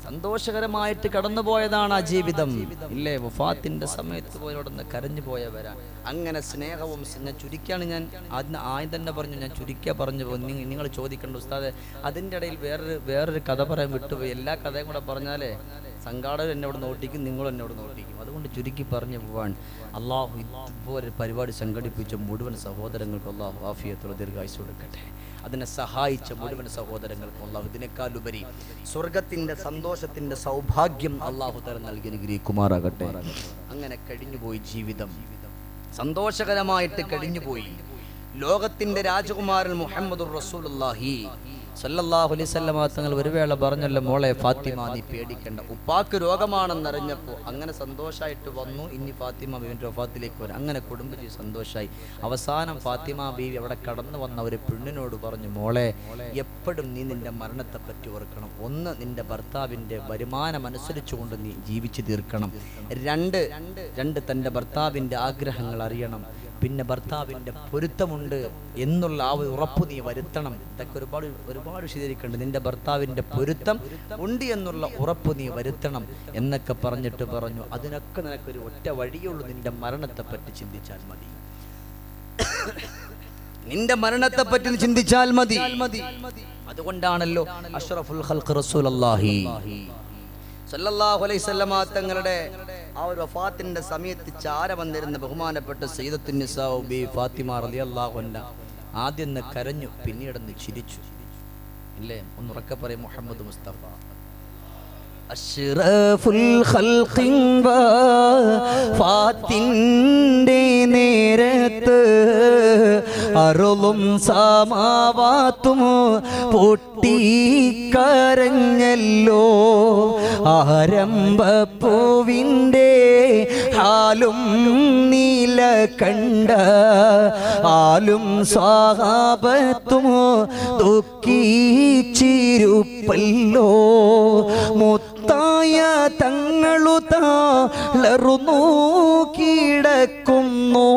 സന്തോഷകരമായിട്ട് കടന്നുപോയതാണ് ആ ജീവിതം, ഇല്ലേ? വഫാത്തിന്റെ സമയത്ത് പോയോടന്ന് കരഞ്ഞു പോയവരാണ്. അങ്ങനെ സ്നേഹവും ചുരുക്കിയാണ് ഞാൻ ആദ്യം തന്നെ പറഞ്ഞു, ഞാൻ ചുരുക്കിയ പറഞ്ഞു പോകും. നിങ്ങൾ ചോദിക്കേണ്ട ഉസ്താദെ, അതിൻ്റെ ഇടയിൽ വേറൊരു കഥ പറയാൻ വിട്ടുപോയി. എല്ലാ കഥയും കൂടെ പറഞ്ഞാലേ സംഘാടകർ എന്നോട് നോട്ടിക്കും, നിങ്ങളും എന്നോട് നോട്ടിക്കും. അതുകൊണ്ട് ചുരുക്കി പറഞ്ഞു പോവാൻ. അള്ളാഹു ഇതുപോലെ പരിപാടി സംഘടിപ്പിച്ച മുഴുവൻ സഹോദരങ്ങൾക്കും അള്ളാഹു ആഫിയത്തുള്ള ദീർഘായുസ്സ് കൊടുക്കട്ടെ. അതിനെ സഹായിച്ച മുഴുവൻ സഹോദരങ്ങൾക്കും അള്ളാഹു ഇതിനേക്കാളുപരി സ്വർഗത്തിന്റെ സന്തോഷത്തിന്റെ സൗഭാഗ്യം അള്ളാഹു തആല നൽകി അനുഗ്രഹിക്കുമാറാകട്ടെ. അങ്ങനെ കഴിഞ്ഞുപോയി ജീവിതം, സന്തോഷകരമായിട്ട് കഴിഞ്ഞുപോയി. ലോകത്തിന്റെ രാജകുമാരൻ മുഹമ്മദുർ റസൂലുള്ളാഹി സല്ലല്ലാഹു അലൈഹി വസല്ലമ തങ്ങൾ ഒരു വേള പറഞ്ഞല്ലോ, മോളെ ഫാത്തിമ നീ പേടിക്കണ്ട. ഉപ്പാക്ക് രോഗമാണെന്നറിഞ്ഞപ്പോൾ അങ്ങനെ സന്തോഷമായിട്ട് വന്നു. ഇനി ഫാത്തിമ ബീവിന്റെ വഫാത്തിലേക്ക് വരും. അങ്ങനെ കുടുംബജീവി സന്തോഷമായി. അവസാനം ഫാത്തിമ ബീവി അവിടെ കടന്നു വന്ന ഒരു പെണ്ണിനോട് പറഞ്ഞു, മോളെ എപ്പോഴും നീ നിന്റെ മരണത്തെ പറ്റി ഓർക്കണം. ഒന്ന്, നിന്റെ ഭർത്താവിന്റെ വരുമാനം അനുസരിച്ചുകൊണ്ട് നീ ജീവിച്ചു തീർക്കണം. രണ്ട് തൻ്റെ ഭർത്താവിന്റെ ആഗ്രഹങ്ങൾ അറിയണം. പിന്നെ ഭർത്താവിൻ്റെ പൊരുത്തമുണ്ട് എന്നുള്ള ആ ഒരു ഉറപ്പ് നീ വരുത്തണം. ഇതൊക്കെ ഒരുപാട് വിശദീകരിക്കുന്നുണ്ട്. നിന്റെ ഭർത്താവിൻ്റെ പൊരുത്തം ഉണ്ട് എന്നുള്ള ഉറപ്പ് നീ വരുത്തണം എന്നൊക്കെ പറഞ്ഞിട്ട് പറഞ്ഞു, അതിനൊക്കെ നിനക്കൊരു ഒറ്റ വഴിയുള്ളൂ, നിന്റെ മരണത്തെ പറ്റി ചിന്തിച്ചാൽ മതി. നിന്റെ മരണത്തെ പറ്റി ചിന്തിച്ചാൽ മതി. അതുകൊണ്ടാണല്ലോ അഷ്റഫുൽ ഖൽഖ് റസൂലുള്ളാഹി സല്ലല്ലാഹു അലൈഹി വസല്ലമ തങ്ങളുടെ ആ ഒരു വഫാത്തിന്റെ സമയത്ത് ചാര വന്നിരുന്ന ബഹുമാനപ്പെട്ട സയ്യിദത്തുൻ നിസാ ബീവി ഫാത്തിമ റളിയല്ലാഹു അൻഹ ആദ്യം കരഞ്ഞു, പിന്നീട് ചിരിച്ചു. ഇല്ലേ? ഒന്നുറക്കെ പറയും, മുഹമ്മദ് മുസ്തഫ അഷ്റഫുൽ ഖൽഖിൻ വഫാത്തിന്റെ നേരത്ത് അറുളും സമാവാത്തും പൊട്ടിക്കരഞ്ഞല്ലോ. ആരംഭപ്പൂവിൻ്റെ ഹാലും നീല കണ്ട ആലും സ്വഹാബത്തും ദുഃഖിച്ചിരുപ്പല്ലോ. മുത്തായ തങ്ങളു തളർന്നു കിടക്കുന്നു.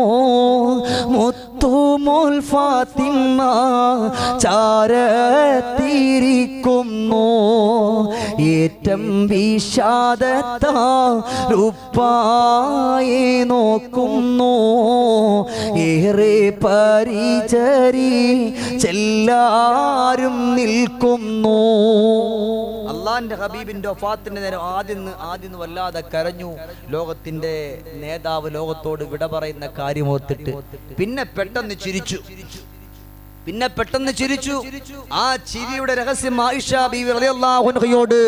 മുത്തുമോൾ ഫാത്തിമ ചാരത്തിരിക്കുന്നു. ഏറ്റം വിഷാദത്താലുപ്പായെ നോക്കുന്നു. ഏറെ പരിചരിച്ചെല്ലാരും നിൽക്കുന്നു. അള്ളാന്റെ ഹബീബിന്റെ വഫാത്തിന്റെ നേരം ആദ്യം വല്ലാതെ കരഞ്ഞു. ലോകത്തിന്റെ നേതാവ് ലോകത്തോട് വിട പറയുന്ന കാര്യമോർത്തിട്ട് പിന്നെ പെട്ടെന്ന് ചിരിച്ചു. ആ ചിരിയുടെ രഹസ്യം ആയിഷ ബീവി റളിയല്ലാഹു അൻഹയോട്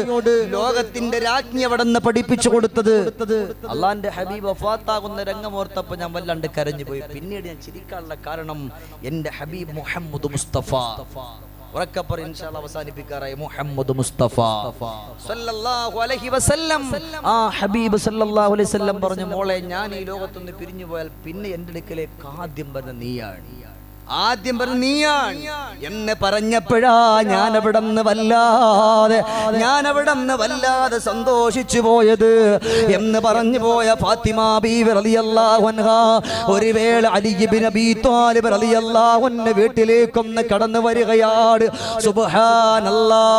ലോകത്തിന്റെ രാജ്ഞി അവിടെ നിന്ന് പഠിപ്പിച്ചു കൊടുത്തത്. അള്ളാന്റെ ഹബീബ് വഫാത്താകുന്ന രംഗമോർത്തപ്പോൾ ഞാൻ വല്ലാണ്ട് കരഞ്ഞു പോയി. പിന്നീട് ഞാൻ ചിരിക്കാനുള്ള കാരണം എൻ്റെ ഹബീബ് മുഹമ്മദ് മുസ്തഫ, ഉറക്കപ്പറ ഇൻഷാല്ലാ അവസാനിപ്പിക്കാറായി, മുഹമ്മദ് മുസ്തഫ സല്ലല്ലാഹു അലൈഹി വസല്ലം. ആ ഹബീബ് സല്ലല്ലാഹു അലൈഹി വസല്ലം പറഞ്ഞു, മോളെ ഞാൻ ഈ ലോകത്തുനിന്ന് പിരിഞ്ഞു പോയാൽ പിന്നെ എൻ്റെ അടുക്കലേക്ക് ആദ്യം പറഞ്ഞ നീയാണ് എന്ന് പറഞ്ഞപ്പോഴാ ഞാൻ അവിടന്ന് വല്ലാതെ സന്തോഷിച്ചു പോയത് എന്ന് പറഞ്ഞു പോയ ഫാത്തിമ ബീവി റളിയല്ലാഹു അൻഹാ ഒരു വേള അലി ഇബ്നു അബീ ത്വാലിബ് റളിയല്ലാഹു അൻഹു വീട്ടിലേക്കൊന്ന് കടന്നു വരികയാണ്. സുബ്ഹാനല്ലാഹ്,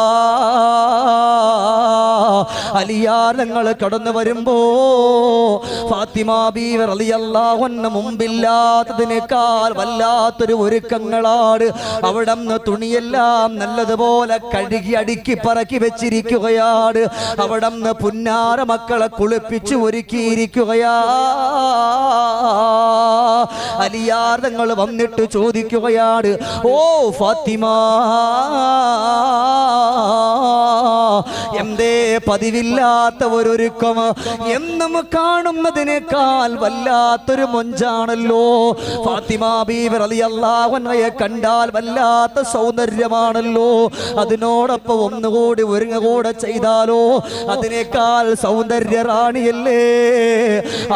അലിയാർ ഞങ്ങൾ കടന്നു വരുമ്പോ ഫാത്തിമ ബീവി റളിയല്ലാഹു അൻഹ മുമ്പില്ലാത്തതിനേക്കാൾ വല്ലാത്തൊരു ഒരുക്കങ്ങളാണ്. അവിടന്ന് തുണിയെല്ലാം നല്ലതുപോലെ കഴുകി അടുക്കി പറക്കി വെച്ചിരിക്കുകയാണ്. അവിടന്ന് പുന്നാര മക്കളെ കുളിപ്പിച്ച് ഒരുക്കിയിരിക്കുകയാ. അലിയാർ തങ്ങൾ വന്നിട്ട് ചോദിക്കുകയാണ്, ഓ ഫാത്തിമ, എന്തേ പതിവില്ലാത്ത ഒരുക്കം? എന്നും കാണുന്നതിനേക്കാൾ വല്ലാത്തൊരു മൊഞ്ചാണല്ലോ. ഫാത്തിമ ബീവി റളിയല്ലാഹു അൻഹയെ കണ്ടാൽ വല്ലാത്ത സൗന്ദര്യമാണല്ലോ. അതിനോടൊപ്പം ഒന്നുകൂടി ഒരുങ്ങുകൂടെ ചെയ്താലോ അതിനേക്കാൾ സൗന്ദര്യ റാണിയല്ലേ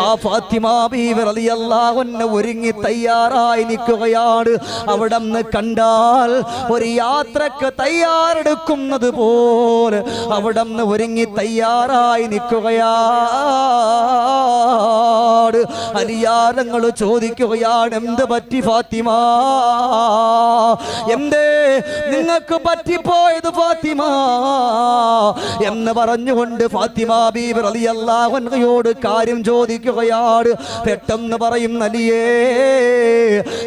ആ ഫാത്തിമ ബീവി റളിയല്ലാഹു അൻഹ. ഒരുങ്ങി തയ്യാറായി നിൽക്കുകയാണ്. അവിടന്ന് കണ്ടാൽ ഒരു യാത്രക്ക് തയ്യാറെടുക്കുന്നത് പോലെ അവിടന്ന് ഒരുങ്ങി തയ്യാറായി നിൽക്കുകയാണ്. അലിയാരങ്ങൾ ചോദിക്കുകയാണ്, എന്ത് പറ്റി ഫാത്തിമ? എന്തേ നിങ്ങൾക്ക് പറ്റിപ്പോയത് ഫാത്തിമ എന്ന് പറഞ്ഞുകൊണ്ട് ഫാത്തിമ ബീവി റളിയല്ലാഹു അൻഹയോട് കാര്യം ചോദിക്കുകയാണ്. പെട്ടെന്ന് പറയും, അലിയേ,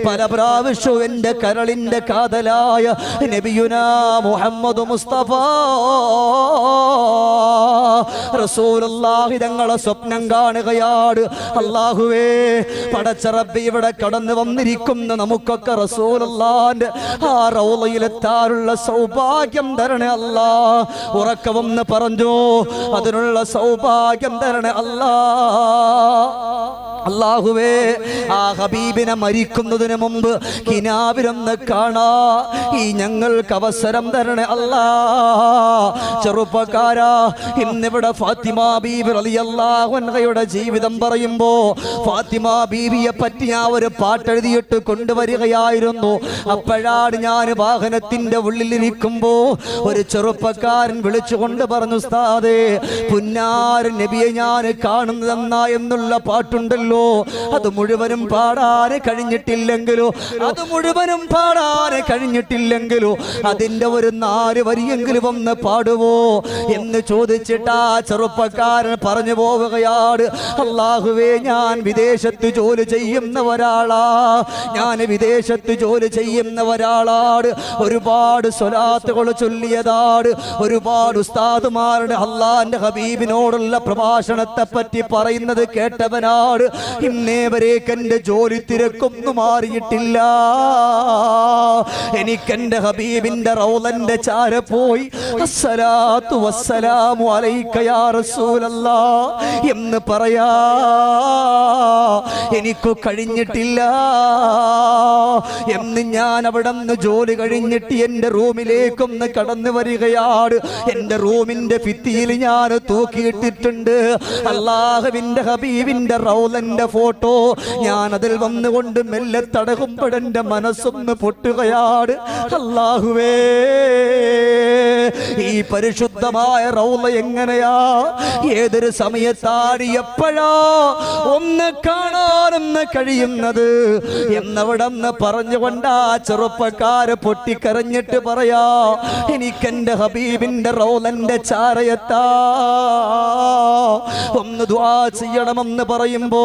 പല പ്രാവശ്യവും എൻ്റെ കരളിൻ്റെ കാതലായ നബിയുനാ മുഹമ്മദ് മുസ്തഫ റസൂലുള്ളാഹി തങ്ങളെ സ്വപ്നം കാണുകയാണ്. അല്ലാഹുവേ, പടച്ച റബ്ബി, ഇവിടെ കടന്നു വന്നിരിക്കുന്ന നമുക്കൊക്കെ റസൂലുള്ളാഹിന്റെ ആ റൗളയിലെത്താനുള്ള സൗഭാഗ്യം തരണേ അല്ലാ. ഉറക്കമെന്ന് പറഞ്ഞു, അതിനുള്ള സൗഭാഗ്യം തരണേ അല്ലാ. അല്ലാഹുവേ, ആ ഹബീബിനെ മരിക്കുന്നതിന് മുമ്പ് കിനാവിലൊന്ന് കാണാ ഈ ഞങ്ങൾക്ക് അവസരം തരണേ അല്ലാ. ചെറുപ്പക്കാരാ, ഇന്നിവിടെ ഫാത്തിമ ബീവി റളിയല്ലാഹു അൻഹയുടെ ജീവിതം പറയുമ്പോ ഫാത്തിമ ബീവിയെ പറ്റി ഞാൻ ഒരു പാട്ടെഴുതിയിട്ട് കൊണ്ടുവരികയായിരുന്നു. അപ്പോഴാണ് ഞാൻ വാഹനത്തിന്റെ ഉള്ളിലിരിക്കുമ്പോ ഒരു ചെറുപ്പക്കാരൻ വിളിച്ചുകൊണ്ട് പറഞ്ഞു, ഉസ്താദേ, പുന്നാരൻ നബിയെ ഞാൻ കാണുന്നതെന്നാ എന്നുള്ള പാട്ടുണ്ടല്ലോ, അത് മുഴുവനും പാടാൻ കഴിഞ്ഞിട്ടില്ലെങ്കിലോ അതിന്റെ ഒരു 4 വരിയെങ്കിലും ഒന്ന് പാടുവോ എന്ന് ചോദിച്ചിട്ട് ആ ചെറുപ്പക്കാരൻ പറഞ്ഞു പോവുകയാണ്. അല്ലാഹുവേ, ഞാൻ വിദേശത്ത് ജോലി ചെയ്യുന്ന ഒരാളാണ്. ഒരുപാട് സ്വലാത്തുകൾ ചൊല്ലിയതാണ്. ഒരുപാട് ഉസ്താദുമാരുടെ അള്ളാന്റെ ഹബീബിനോടുള്ള പ്രഭാഷണത്തെ പറ്റി പറയുന്നത് കേട്ടവനാണ്. ഇന്നേവരേക്ക് എന്റെ ജോലി തിരക്കൊന്നും മാറിയിട്ടില്ല. എനിക്കെന്റെ ഹബീബിന്റെ റൗളന്റെ ചാര പോയി അസ്സലാത്തു വസ്സലാമു അലൈക യാ റസൂലല്ലാഹ് എന്ന് പറയാ എനിക്ക് കഴിഞ്ഞിട്ടില്ല. എന്ന് ഞാൻ അവിടെ നിന്ന് ജോലി കഴിഞ്ഞിട്ട് എന്റെ റൂമിലേക്കൊന്ന് കടന്നു വരികയാണ്. എന്റെ റൂമിന്റെ ഭിത്തിയിൽ ഞാൻ തൂക്കിയിട്ടിട്ടുണ്ട് അല്ലാഹുവിന്റെ ഹബീബിന്റെ റൗലന്റെ ഫോട്ടോ. ഞാൻ അതിൽ വന്നുകൊണ്ട് മെല്ലെ തടകുമ്പോഴെന്റെ മനസ്സൊന്ന് പൊട്ടുകയാണ്. അല്ലാഹുവേ, ഈ പരിശുദ്ധമായ റൗള എങ്ങനെയാ, ഏതൊരു സമയത്താണ്, എപ്പോഴാ ഒന്ന് കാണാനൊന്ന് കഴിയുന്നത് എന്നവിടെന്ന് പറഞ്ഞുകൊണ്ട് ആ ചെറുപ്പക്കാര് പൊട്ടിക്കരഞ്ഞിട്ട് പറയാ, എനിക്കെന്റെ ഹബീബിന്റെ റൗലന്റെ ചാരയത്താ ഒന്ന് ദുആ ചെയ്യണമെന്ന് പറയുമ്പോ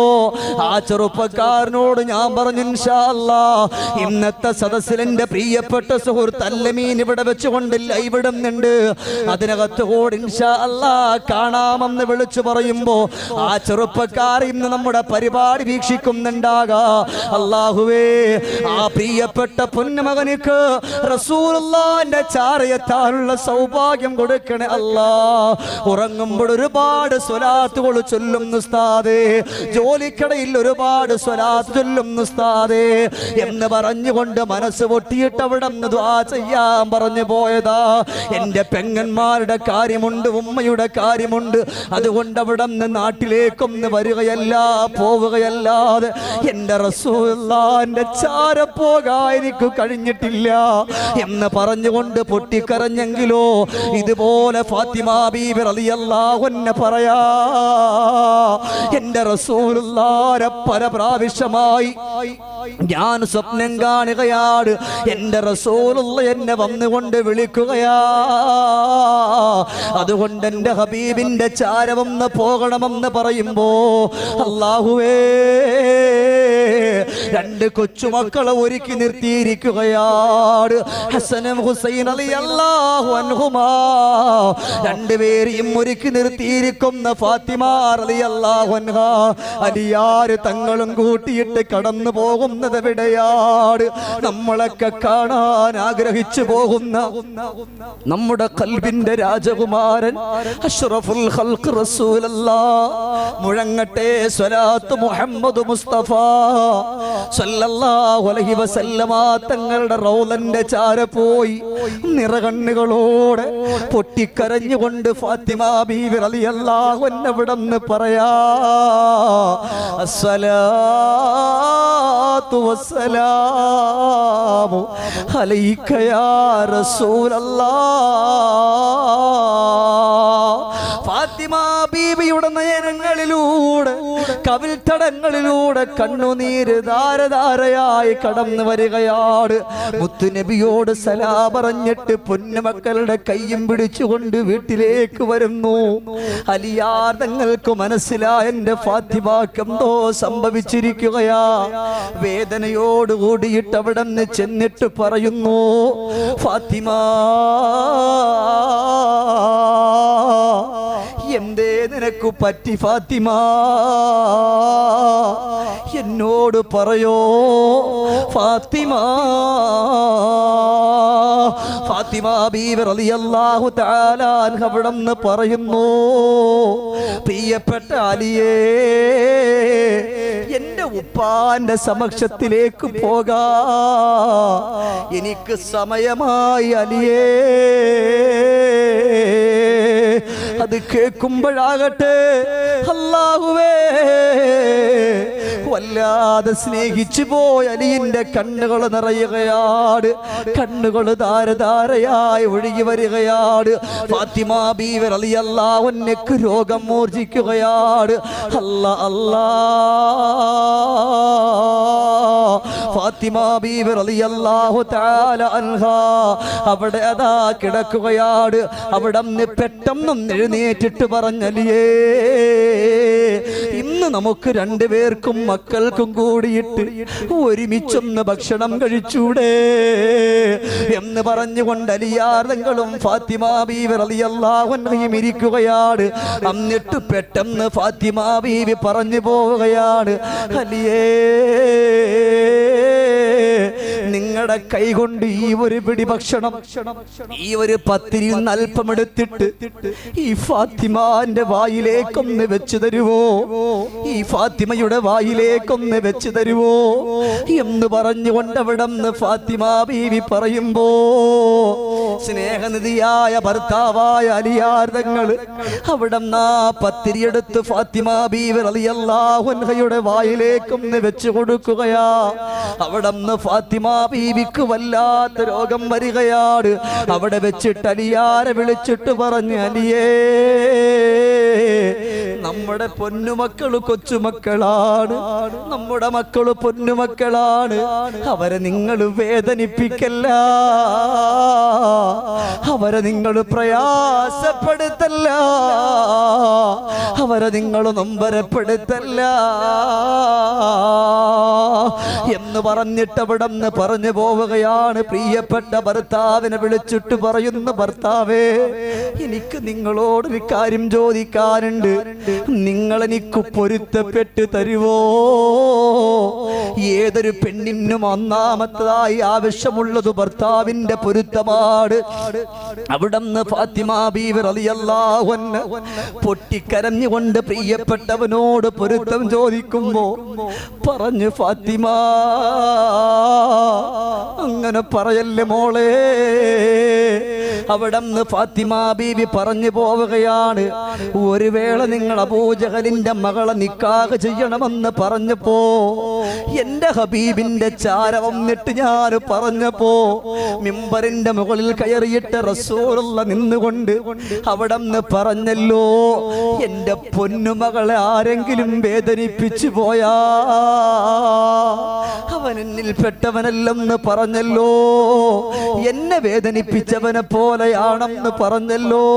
ആ ചെറുപ്പക്കാരനോട് ഞാൻ പറഞ്ഞു, ഇൻഷാ അല്ലാഹ് ഇന്നത്തെ സദസ്സിൽ എന്റെ പ്രിയപ്പെട്ട സുഹൃത്ത് അല്ലമീൻ ഇവിടെ വെച്ചുകൊണ്ട് ലൈവ് ഇടുന്നുണ്ട്, അതിനകത്ത് കൂടി ഇൻഷാ അല്ലാഹ് കാണാമെന്ന് വിളിച്ചു പറയുമ്പോ ആ ചെറുപ്പക്കാർ ഇന്ന് നമ്മുടെ പരിപാടി വീക്ഷിക്കുന്നുണ്ടാകാ. അല്ലാഹുവേ, ആ പ്രിയപ്പെട്ട പൊന്നുമകനിക്ക് റസൂലുള്ളാഹിന്റെ ചാരയെത്താനുള്ള സൗഭാഗ്യം കൊടുക്കണേ അല്ലാ. ഉറങ്ങുമ്പോൾ ഒരുപാട് സ്വലാത്തുകൾ ചൊല്ലുന്നു ഉസ്താദേ, ജോലിക്കടയിൽ ഒരുപാട് സ്വലാത്ത് ചൊല്ലുന്നു ഉസ്താദേ എന്ന് പറഞ്ഞുകൊണ്ട് മനസ്സ് പൊട്ടിയിട്ട് അവിടെ നിന്ന് ദുആ ചെയ്യാൻ പറഞ്ഞു പോയതാ. എന്റെ പെങ്ങന്മാരുടെ കാര്യമുണ്ട്, ഉമ്മയുടെ കാര്യമുണ്ട്, അതുകൊണ്ട് അവിടെ നിന്ന് നാട്ടിലേക്കൊന്ന് വരികയല്ല പോവുകയല്ലാതെ എന്റെ റസൂലുള്ളാഹിന്റെ ചാര പോകാൻ എനിക്ക് കഴിഞ്ഞിട്ടില്ല എന്ന് പറഞ്ഞുകൊണ്ട് പൊട്ടിക്കരഞ്ഞെങ്കിലോ ഇതുപോലെ ഫാത്തിമ ബീബി റളിയല്ലാഹു അൻഹ പറയാ, എന്റെ റസൂലുള്ളാഹിനെ പല പ്രാവശ്യമായി ഞാൻ സ്വപ്നം കാണുകയാണ്, എന്റെ റസൂലുള്ള എന്നെ വന്നുകൊണ്ട് വിളിക്കുകയാ. അതുകൊണ്ട് എന്റെ ഹബീബിന്റെ ചാരവൊന്ന് പോകണമെന്ന് പറയുമ്പോ അല്ലാഹുവേ, രണ്ട് കൊച്ചുമക്കളെ ഒരുക്കി നിർത്തിയിരിക്കുകയാണ്. ഹസനും ഹുസൈൻ റളിയല്ലാഹു അൻഹുമാ രണ്ടുപേരെയും ഒരുക്കി നിർത്തിയിരിക്കുന്ന ഫാത്തിമ റളിയല്ലാഹു അൻഹ അലിയാര് തങ്ങളും കൂട്ടിയിട്ട് കടന്നു പോകുന്നത് എവിടെയാണ്? നമ്മളൊക്കെ കാണാൻ ആഗ്രഹിച്ചു പോകുന്ന നമ്മുടെ ഖൽബിന്റെ രാജകുമാരൻ അഷ്റഫുൽ ഖൽഖ് റസൂലുള്ളാഹ് മുഴങ്ങട്ടെ സ്വലാത്ത് മുഹമ്മദ് മുസ്തഫ സല്ലല്ലാഹു അലൈഹി വസല്ലമ തങ്ങളുടെ റൗലന്റെ ചാര പോയി നിറകണ്ണുകളോടെ പൊട്ടിക്കരഞ്ഞുകൊണ്ട് ഫാത്തിമ ബീവി റളിയല്ലാഹു അൻഹ വിടന്ന് പറയാ, അസ്സലാത്തു വസ്സലാമു അലൈക യാ റസൂലല്ലാഹ്. ഫാത്തിമ ബീവിയുടെ നയനങ്ങളിലൂടെ കവിൾത്തടങ്ങളിലൂടെ കണ്ണുനീര് ധാരധാരയായി കടന്നു വരികയാണ്. മുത്തുനബിയോട് സലാം പറഞ്ഞിട്ട് പൊന്നുമക്കളുടെ കയ്യും പിടിച്ചുകൊണ്ട് വീട്ടിലേക്ക് വരുന്നു. അലിയാർ തങ്ങൾക്ക് മനസ്സിലായ എന്റെ ഫാത്തിമാക്ക് എന്തോ സംഭവിച്ചിരിക്കുകയാ. വേദനയോട് കൂടിയിട്ട് അവിടെ നിന്ന് ചെന്നിട്ട് പറയുന്നു, ഫാത്തിമ എന്തേ നിനക്ക് പറ്റി ഫാത്തിമ? എന്നോട് പറയോ ഫാത്തിമ. ഫാത്തിമ ബീവി റളിയല്ലാഹു തആല അൻഹ അവിടെന്ന് പറയുന്നു, പ്രിയപ്പെട്ട അലിയേ, എന്റെ ഉപ്പാന്റെ സമക്ഷത്തിലേക്ക് പോകാ എനിക്ക് സമയമായി അലിയേ. അത് കേൾക്കുമ്പോഴാകട്ടെ അല്ലാഹുവേ, വല്ലാതെ സ്നേഹിച്ചു പോയ അലിയുടെ കണ്ണുകൾ നിറയുകയാണ്, കണ്ണുകൾ ധാരധാരയായി ഒഴുകി വരികയാണ്. ഫാത്തിമ ബീവി റളിയല്ലാഹു അൻഹയ്ക്ക് രോഗം മൂർച്ഛിക്കുകയാണ്. അല്ലാ അല്ലാ, ഫാത്തിമ ബീവി റളിയല്ലാഹു തആല അൻഹ അവിടെ അതാ കിടക്കുകയാണ്. അവിടെ നിന്ന് പെട്ടെന്നും എഴുന്നേറ്റിട്ട് പറഞ്ഞലിയേ, ഇന്ന് നമുക്ക് രണ്ടുപേർക്കും മക്കൾക്കും കൂടിയിട്ട് ഒരുമിച്ചൊന്ന് ഭക്ഷണം കഴിച്ചൂടെ എന്ന് പറഞ്ഞുകൊണ്ട് അലിയാർ തങ്ങളും ഫാത്തിമ ബീവി റളിയല്ലാഹു അൻഹയും ഇരിക്കുകയാണ്. എന്നിട്ട് പെട്ടെന്ന് ഫാത്തിമ ബീവി പറഞ്ഞു പോവുകയാണ്, അലിയേ, നിങ്ങൾ നിങ്ങളുടെ കൈകൊണ്ട് ഈ ഒരു പിടി ഭക്ഷണം, ഈ ഒരു പത്തിരിയിൽ നിന്ന് അല്പം എടുത്തിട്ട് ഈ ഫാത്തിമാന്റെ വായിലേക്കൊന്ന് വെച്ച് തരുവോ, ഈ ഫാത്തിമയുടെ വായിലേക്കൊന്ന് വെച്ച് തരുവോ എന്ന് പറഞ്ഞുകൊണ്ട് അവിടെ നിന്ന് ഫാത്തിമ ബീവി പറയുമ്പോ സ്നേഹനിധിയായ ഭർത്താവായ അലിയാർ തങ്ങൾ അവിടെ നിന്ന് പത്തിരിയെടുത്ത് ഫാത്തിമ ബീവി റളിയല്ലാഹു അൻഹയുടെ വായിലേക്കൊന്ന് വെച്ച് കൊടുക്കുകയാ. അവിടെ നിന്ന് ഫാത്തിമ ബീവിക്ക് വല്ലാത്ത രോഗം വരികയാണ്. അവിടെ വെച്ചിട്ട് അലിയാരെ വിളിച്ചിട്ട് പറഞ്ഞു, അലിയേ, നമ്മുടെ പൊന്നുമക്കള് കൊച്ചുമക്കളാണ്, നമ്മുടെ മക്കള് പൊന്നുമക്കളാണ്, അവരെ നിങ്ങൾ വേദനിപ്പിക്കല്ല, അവരെ നിങ്ങൾ പ്രയാസപ്പെടുത്തല്ല, അവരെ നിങ്ങൾ നൊമ്പരപ്പെടുത്തല്ല എന്ന് പറഞ്ഞിട്ട് അവിടെ നിന്ന് പറഞ്ഞു പോവുകയാണ്. പ്രിയപ്പെട്ട ഭർത്താവിനെ വിളിച്ചിട്ട് പറയുന്നു, ഭർത്താവേ, എനിക്ക് നിങ്ങളോടൊരു കാര്യം ചോദിക്കാനുണ്ട്, നിങ്ങൾ എനിക്ക് പൊരുത്തപ്പെട്ട് തരുവോ? ഏതൊരു പെണ്ണിനും ഒന്നാമത്തതായി ആവശ്യമുള്ളത് ഭർത്താവിന്റെ പൊരുത്തമാണ്. അവിടുന്ന് ഫാത്തിമ ബീവി റളിയല്ലാഹു അൻഹ പൊട്ടിക്കരഞ്ഞുകൊണ്ട് പ്രിയപ്പെട്ടവനോട് പൊരുത്തം ചോദിക്കുമ്പോ പറഞ്ഞു, ഫാത്തിമ, അങ്ങനെ പറയല്ലേ മോളെ. അവിടുന്ന് ഫാത്തിമ ബീവി പറഞ്ഞു പോവുകയാണ്, ഒരു വേള നിങ്ങൾ അബൂജഹലിന്റെ മകളെ നിക്കാഹ് ചെയ്യണമെന്ന് പറഞ്ഞപ്പോ എന്റെ ഹബീബിന്റെ ചാര വന്നിട്ട് ഞാൻ പറഞ്ഞപ്പോ മിമ്പറിന്റെ മുകളിൽ കയറിയിട്ട് റസൂലുള്ള നിന്നുകൊണ്ട് അവിടുന്ന് പറഞ്ഞല്ലോ, എന്റെ പൊന്നുമകളെ ആരെങ്കിലും വേദനിപ്പിച്ചു പോയാ അവൻ എന്നിൽ പെട്ടവനല്ലെന്ന് പറഞ്ഞല്ലോ, എന്നെ വേദനിപ്പിച്ചവനെ പോലെയാണെന്ന് പറഞ്ഞല്ലോ,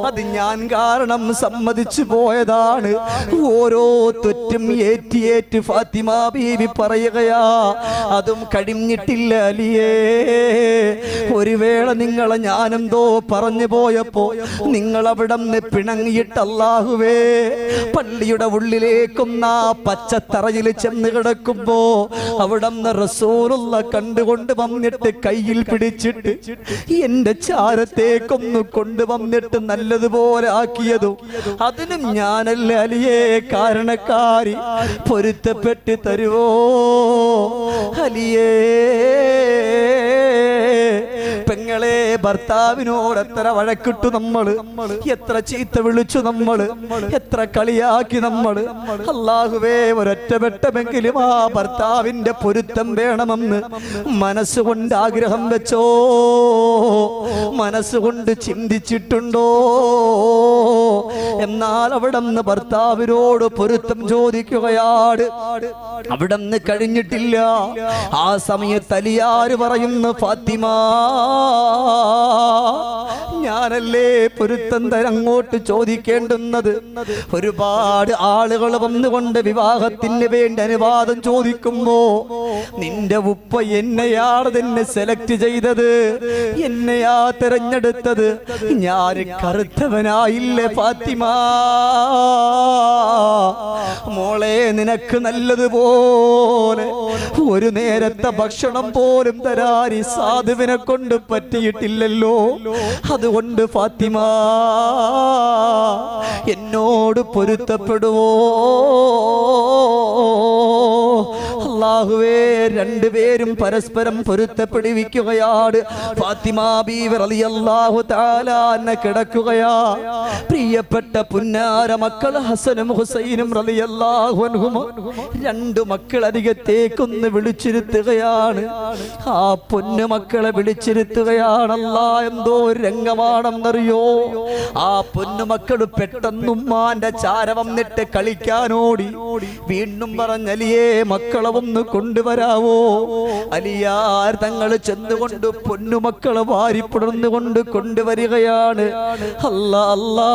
അത് ഞാൻ കാരണം സമ്മതിച്ചു പോയതാണ്. ഓരോ തെറ്റും ഏറ്റിയേറ്റ് ഫാത്തിമ ബീവി പറയുകയാ, അതും കഴിഞ്ഞിട്ടില്ല അലിയേ. ഒരു വേള നിങ്ങളെ ഞാനെന്തോ പറഞ്ഞു പോയപ്പോ നിങ്ങൾ അവിടെ നിന്ന് പിണങ്ങിയിട്ട് അല്ലാഹുവേ, പള്ളിയുടെ ഉള്ളിലേക്കൊന്ന പച്ചത്തറയിൽ ചെന്ന് കിടക്കുമ്പോ അവിടെ നിന്ന് റസൂലുള്ള കണ്ടുകൊണ്ട് വന്നിട്ട് കയ്യിൽ പിടിച്ചിട്ട് എന്റെ ചാരത്തേക്കൊന്ന് കൊണ്ടുവന്നിട്ട് നല്ലതുപോലെ ആക്കിയതും അതിനും ഞാനല്ല അലിയേ കാരണക്കാരി. പൊരുത്തപ്പെട്ട് തരുവോ അലിയേ? പെങ്ങളെ, ഭർത്താവിനോട് എത്ര വഴക്കിട്ടു നമ്മള്, എത്ര ചീത്ത വിളിച്ചു നമ്മള്, എത്ര കളിയാക്കി നമ്മള്. അല്ലാഹുവേ, ഒരൊറ്റവട്ടമെങ്കിലും ആ ഭർത്താവിന്റെ പൊരുത്തം വേണമെന്ന് മനസ്സുകൊണ്ട് ആഗ്രഹം വെച്ചോ? മനസ്സുകൊണ്ട് ചിന്തിച്ചിട്ടുണ്ടോ? എന്നാൽ അവിടെ നിന്ന് ഭർത്താവിനോട് പൊരുത്തം ചോദിക്കുകയാണ്. അവിടെ നിന്ന് കഴിഞ്ഞിട്ടില്ല. ആ സമയത്ത് അലിയാര് പറയുന്നു, ഫാത്തിമ, ഞാനല്ലേ പൊരുത്തം അങ്ങോട്ട് ചോദിക്കേണ്ടുന്നത്. ഒരുപാട് ആളുകൾ വന്നുകൊണ്ട് വിവാഹത്തിന് വേണ്ടി അനുവാദം ചോദിക്കുമ്പോ നിന്റെ ഉപ്പ എന്നെയാണ് തന്നെ സെലക്ട് ചെയ്തത്, എന്നെയാ തെരഞ്ഞെടുത്തത്. ഞാൻ കറുത്തവനായില്ലേ ഫാത്തിമ? മോളെ, നിനക്ക് നല്ലതുപോലെ ഒരു നേരത്തെ ഭക്ഷണം പോലും തരാൻ ഈ സാധുവിനെ കൊണ്ട് പറ്റിയിട്ടില്ലല്ലോ. അതുകൊണ്ട് ഫാത്തിമ, എന്നോട് പൊരുത്തപ്പെടുവോ? അല്ലാഹുവേ, രണ്ടുപേരും പരസ്പരം പൊരുത്തപ്പെടുവിക്കുകയാണ്. ഫാത്തിമ ബീവി റളിയല്ലാഹു തആല അൻഹ കിടക്കുകയാ. പ്രിയപ്പെട്ട പുന്നാര മക്കൾ ഹസനും ഹുസൈനും റളിയല്ലാഹു അൻഹും രണ്ടു മക്കൾ അരികത്തേക്കൊന്ന് വിളിച്ചിരുത്തുകയാണ്. ആ പൊന്നു മക്കളെ വിളിച്ചിരുത്തുകയാണ്. അല്ലാഹ്, എന്തോ രംഗമാണെന്നറിയോ? ആ പൊന്നുമക്കൾ പെട്ടെന്ന് ഉമ്മാന്റെ ചാര വന്നിട്ട് കളിക്കാനോടി. വീണ്ടും പറഞ്ഞലിയേ, മക്കളെ ഒന്ന് കൊണ്ടുവരാവോ? അലിയാർ തങ്ങൾ ചെന്നുകൊണ്ട് പൊന്നുമക്കളെ വാരിപ്പുടർന്നുകൊണ്ട് കൊണ്ടുവരികയാണ്. അല്ലാ അല്ലാ,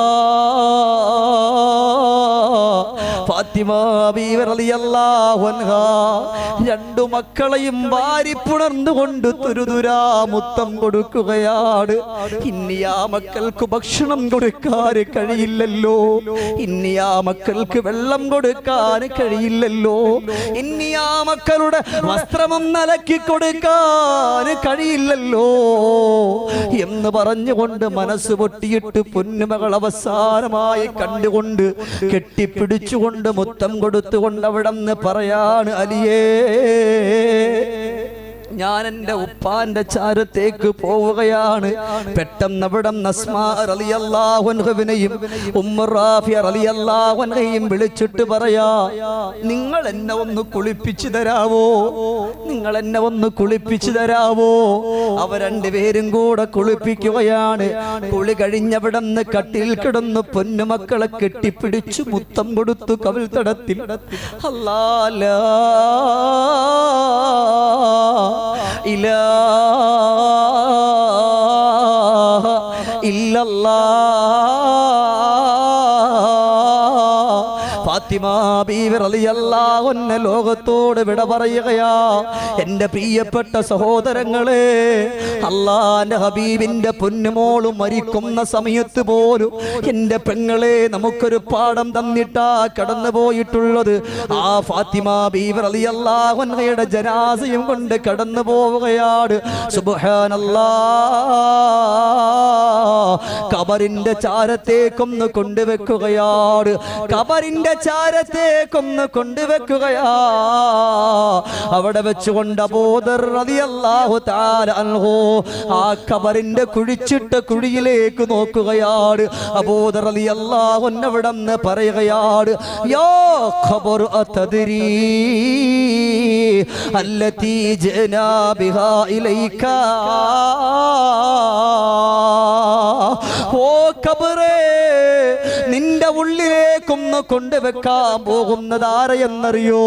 ഫാത്തിമ ബീവി റളിയല്ലാഹു അൻഹാ രണ്ടു മക്കളെയും വാരിപ്പുണർന്നുകൊണ്ട് തുരുതുരാ മുത്തം കൊടുക്കുകയാണ്. ഇനി ആ മക്കൾക്ക് ഭക്ഷണം കൊടുക്കാൻ കഴിയില്ലല്ലോ, ഇനി ആ മക്കൾക്ക് വെള്ളം കൊടുക്കാൻ കഴിയില്ലല്ലോ, ഇനി ആ മക്കളുടെ വസ്ത്രമൊന്നും അലക്കി കൊടുക്കാൻ കഴിയില്ലല്ലോ എന്ന് പറഞ്ഞുകൊണ്ട് മനസ്സ് പൊട്ടിയിട്ട് പൊന്നുമകൾ അവസാനമായി കണ്ടുകൊണ്ട് കെട്ടിപ്പിടിച്ചുകൊണ്ട് മുത്തം കൊടുത്തുകൊണ്ട് അവിടെ നിന്ന് പറയാണ്, അലിയേ ഞാൻ എൻ്റെ ഉപ്പാന്റെ ചാരത്തേക്ക് പോവുകയാണ്. പെട്ടെന്ന് അവിടെ അസ്മാ റളിയല്ലാഹു അൻഹവിനെയും ഉമ്മു റാഫിയ റളിയല്ലാഹു അൻഹയും വിളിച്ചിട്ട് പറയാ, നിങ്ങൾ എന്നെ ഒന്ന് കുളിപ്പിച്ചു തരാവോ, നിങ്ങൾ എന്നെ ഒന്ന് കുളിപ്പിച്ചു തരാവോ. അവർ രണ്ടുപേരും കൂടെ കുളിപ്പിക്കുകയാണ്. കുളി കഴിഞ്ഞവിടെ നിന്ന് കട്ടിൽ കിടന്ന് പൊന്നുമക്കളെ കെട്ടിപ്പിടിച്ചു മുത്തം കൊടുത്തു കവിൾ തടത്തിൽ. അല്ലാ ഇലാഹ ഇല്ലല്ലാഹ്. ഫാത്തിമ ബീവി റളിയല്ലാഹു അൻഹ ലോകത്തോട് വിട പറയുകയാ. എൻ്റെ പ്രിയപ്പെട്ട സഹോദരങ്ങളെ, അല്ലാഹുവിൻ്റെ ഹബീബിന്റെ പൊന്നുമോള് മരിക്കുന്ന സമയത്ത് പോലും എൻ്റെ പെങ്ങളെ നമുക്കൊരു പാഠം തന്നിട്ടാ കടന്നു പോയിട്ടുള്ളത്. ആ ഫാത്തിമ ബീവി റളിയല്ലാഹു അൻഹയുടെ ജനാസയും കൊണ്ട് കടന്നു പോവുകയാണ്. സുബ്ഹാനല്ലാഹ്, ഖബറിന്റെ ചാരത്തേക്കൊന്ന് കൊണ്ടുവെക്കുകയാണ്, ഖബറിന്റെ ചാരത്തേക്കൊന്ന് കൊണ്ടുവെക്കുകയാ. അവിടെ വെച്ചുകൊണ്ട് അബൂദർ റളിയല്ലാഹു തആല അൻഹു ആ ഖബറിന്റെ കുഴിച്ചിട്ട കുഴിയിലേക്ക് നോക്കുകയാണ്. അബൂദർ റളിയല്ലാഹു അൻഹു അവിടെ നിന്ന് പറയുകയാണ്, യാ ഖബർ അതദ്രി അല്ലതി ജനാ ബിഹാ ഇലൈക. ഓ ഖബറേ, നിന്റെ ഉള്ളിലേക്കൊന്ന് കൊണ്ടുവെക്കാൻ പോകുന്നത് ആരെയെന്നറിയോ?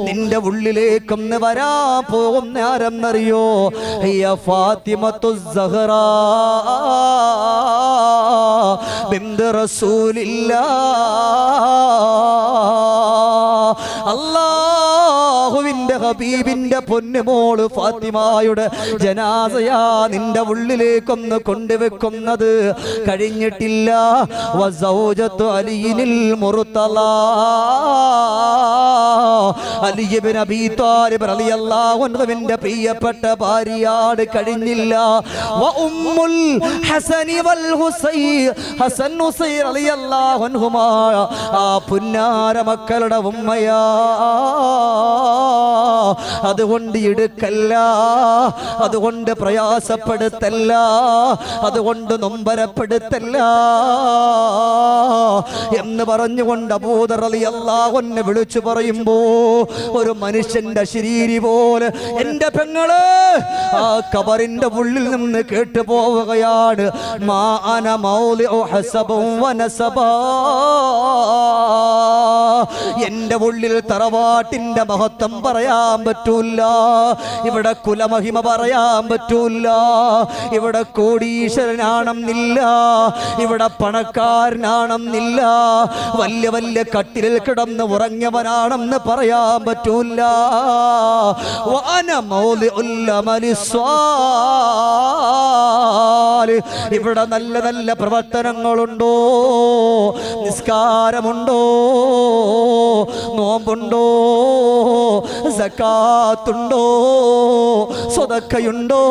നിന്റെ ഉള്ളിലേക്കൊന്ന് വരാൻ പോകുന്ന ആരെന്നറിയോ? ഫാത്തിമത്തു സഹ്റാ ബിന്ത് റസൂലില്ലാഹ്. അല്ലാഹുവിന്റെ ഹബീബിന്റെ പൊന്നുമോള് ഫാത്തിമയുടെ ജനാസയാ നിന്റെ ഉള്ളിലേക്കൊന്ന് കൊണ്ടുവെക്കുന്നത്. കഴിഞ്ഞിട്ടില്ല. വസൗജത്തു അലിയിൽ മുർത്തലാ, അലി ഇബ്നു അബീ ത്വാലിബ് റളിയല്ലാഹു അൻഹുവിന്റെ പ്രിയപ്പെട്ട ഭാര്യയാണ്. കഴിഞ്ഞില്ല. വ ഉമ്മുൽ ഹസനി വൽ ഹുസൈൻ, ഹസൻ ഹുസൈൻ റളിയല്ലാഹു അൻഹുമാ ആ പുന്നാര മക്കളുടെ ഉമ്മയാ. അതുകൊണ്ട് ഇടുക്കല്ല, അതുകൊണ്ട് പ്രയാസപ്പെടുത്തല്ല, അതുകൊണ്ട് നൊമ്പരപ്പെടുത്തല്ല എന്ന് പറഞ്ഞുകൊണ്ട് അബൂദർ റളിയല്ലാഹു അൻഹു വിളിച്ചു പറയുമ്പോ ഒരു മനുഷ്യന്റെ ശരീരി പോലെ എന്റെ പെങ്ങള് ആ ഖബറിന്റെ ഉള്ളിൽ നിന്ന് കേട്ടു പോവുകയാണ്. മാ അന മൗലിഉ ഹസബ വനസബ. എന്റെ ഉള്ളിൽ തറവാട്ടിന്റെ മഹത്വം പറയാൻ പറ്റൂല, ഇവിടെ കുലമഹിമ പറയാൻ പറ്റൂല, ഇവിടെ കോടീശ്വരനാണെന്നില്ല, ഇവിടെ പണക്കാരനാണെന്നില്ല, വലിയ വലിയ കട്ടിലിൽ കിടന്ന് ഉറങ്ങിയവനാണെന്ന് പറയാൻ പറ്റൂല. ഇവിടെ നല്ല നല്ല പ്രവർത്തനങ്ങളുണ്ടോ? നിസ്കാരമുണ്ടോ? നോമ്പുണ്ടോ? സകാത്തുണ്ടോ? സ്വതക്കയുണ്ടോ?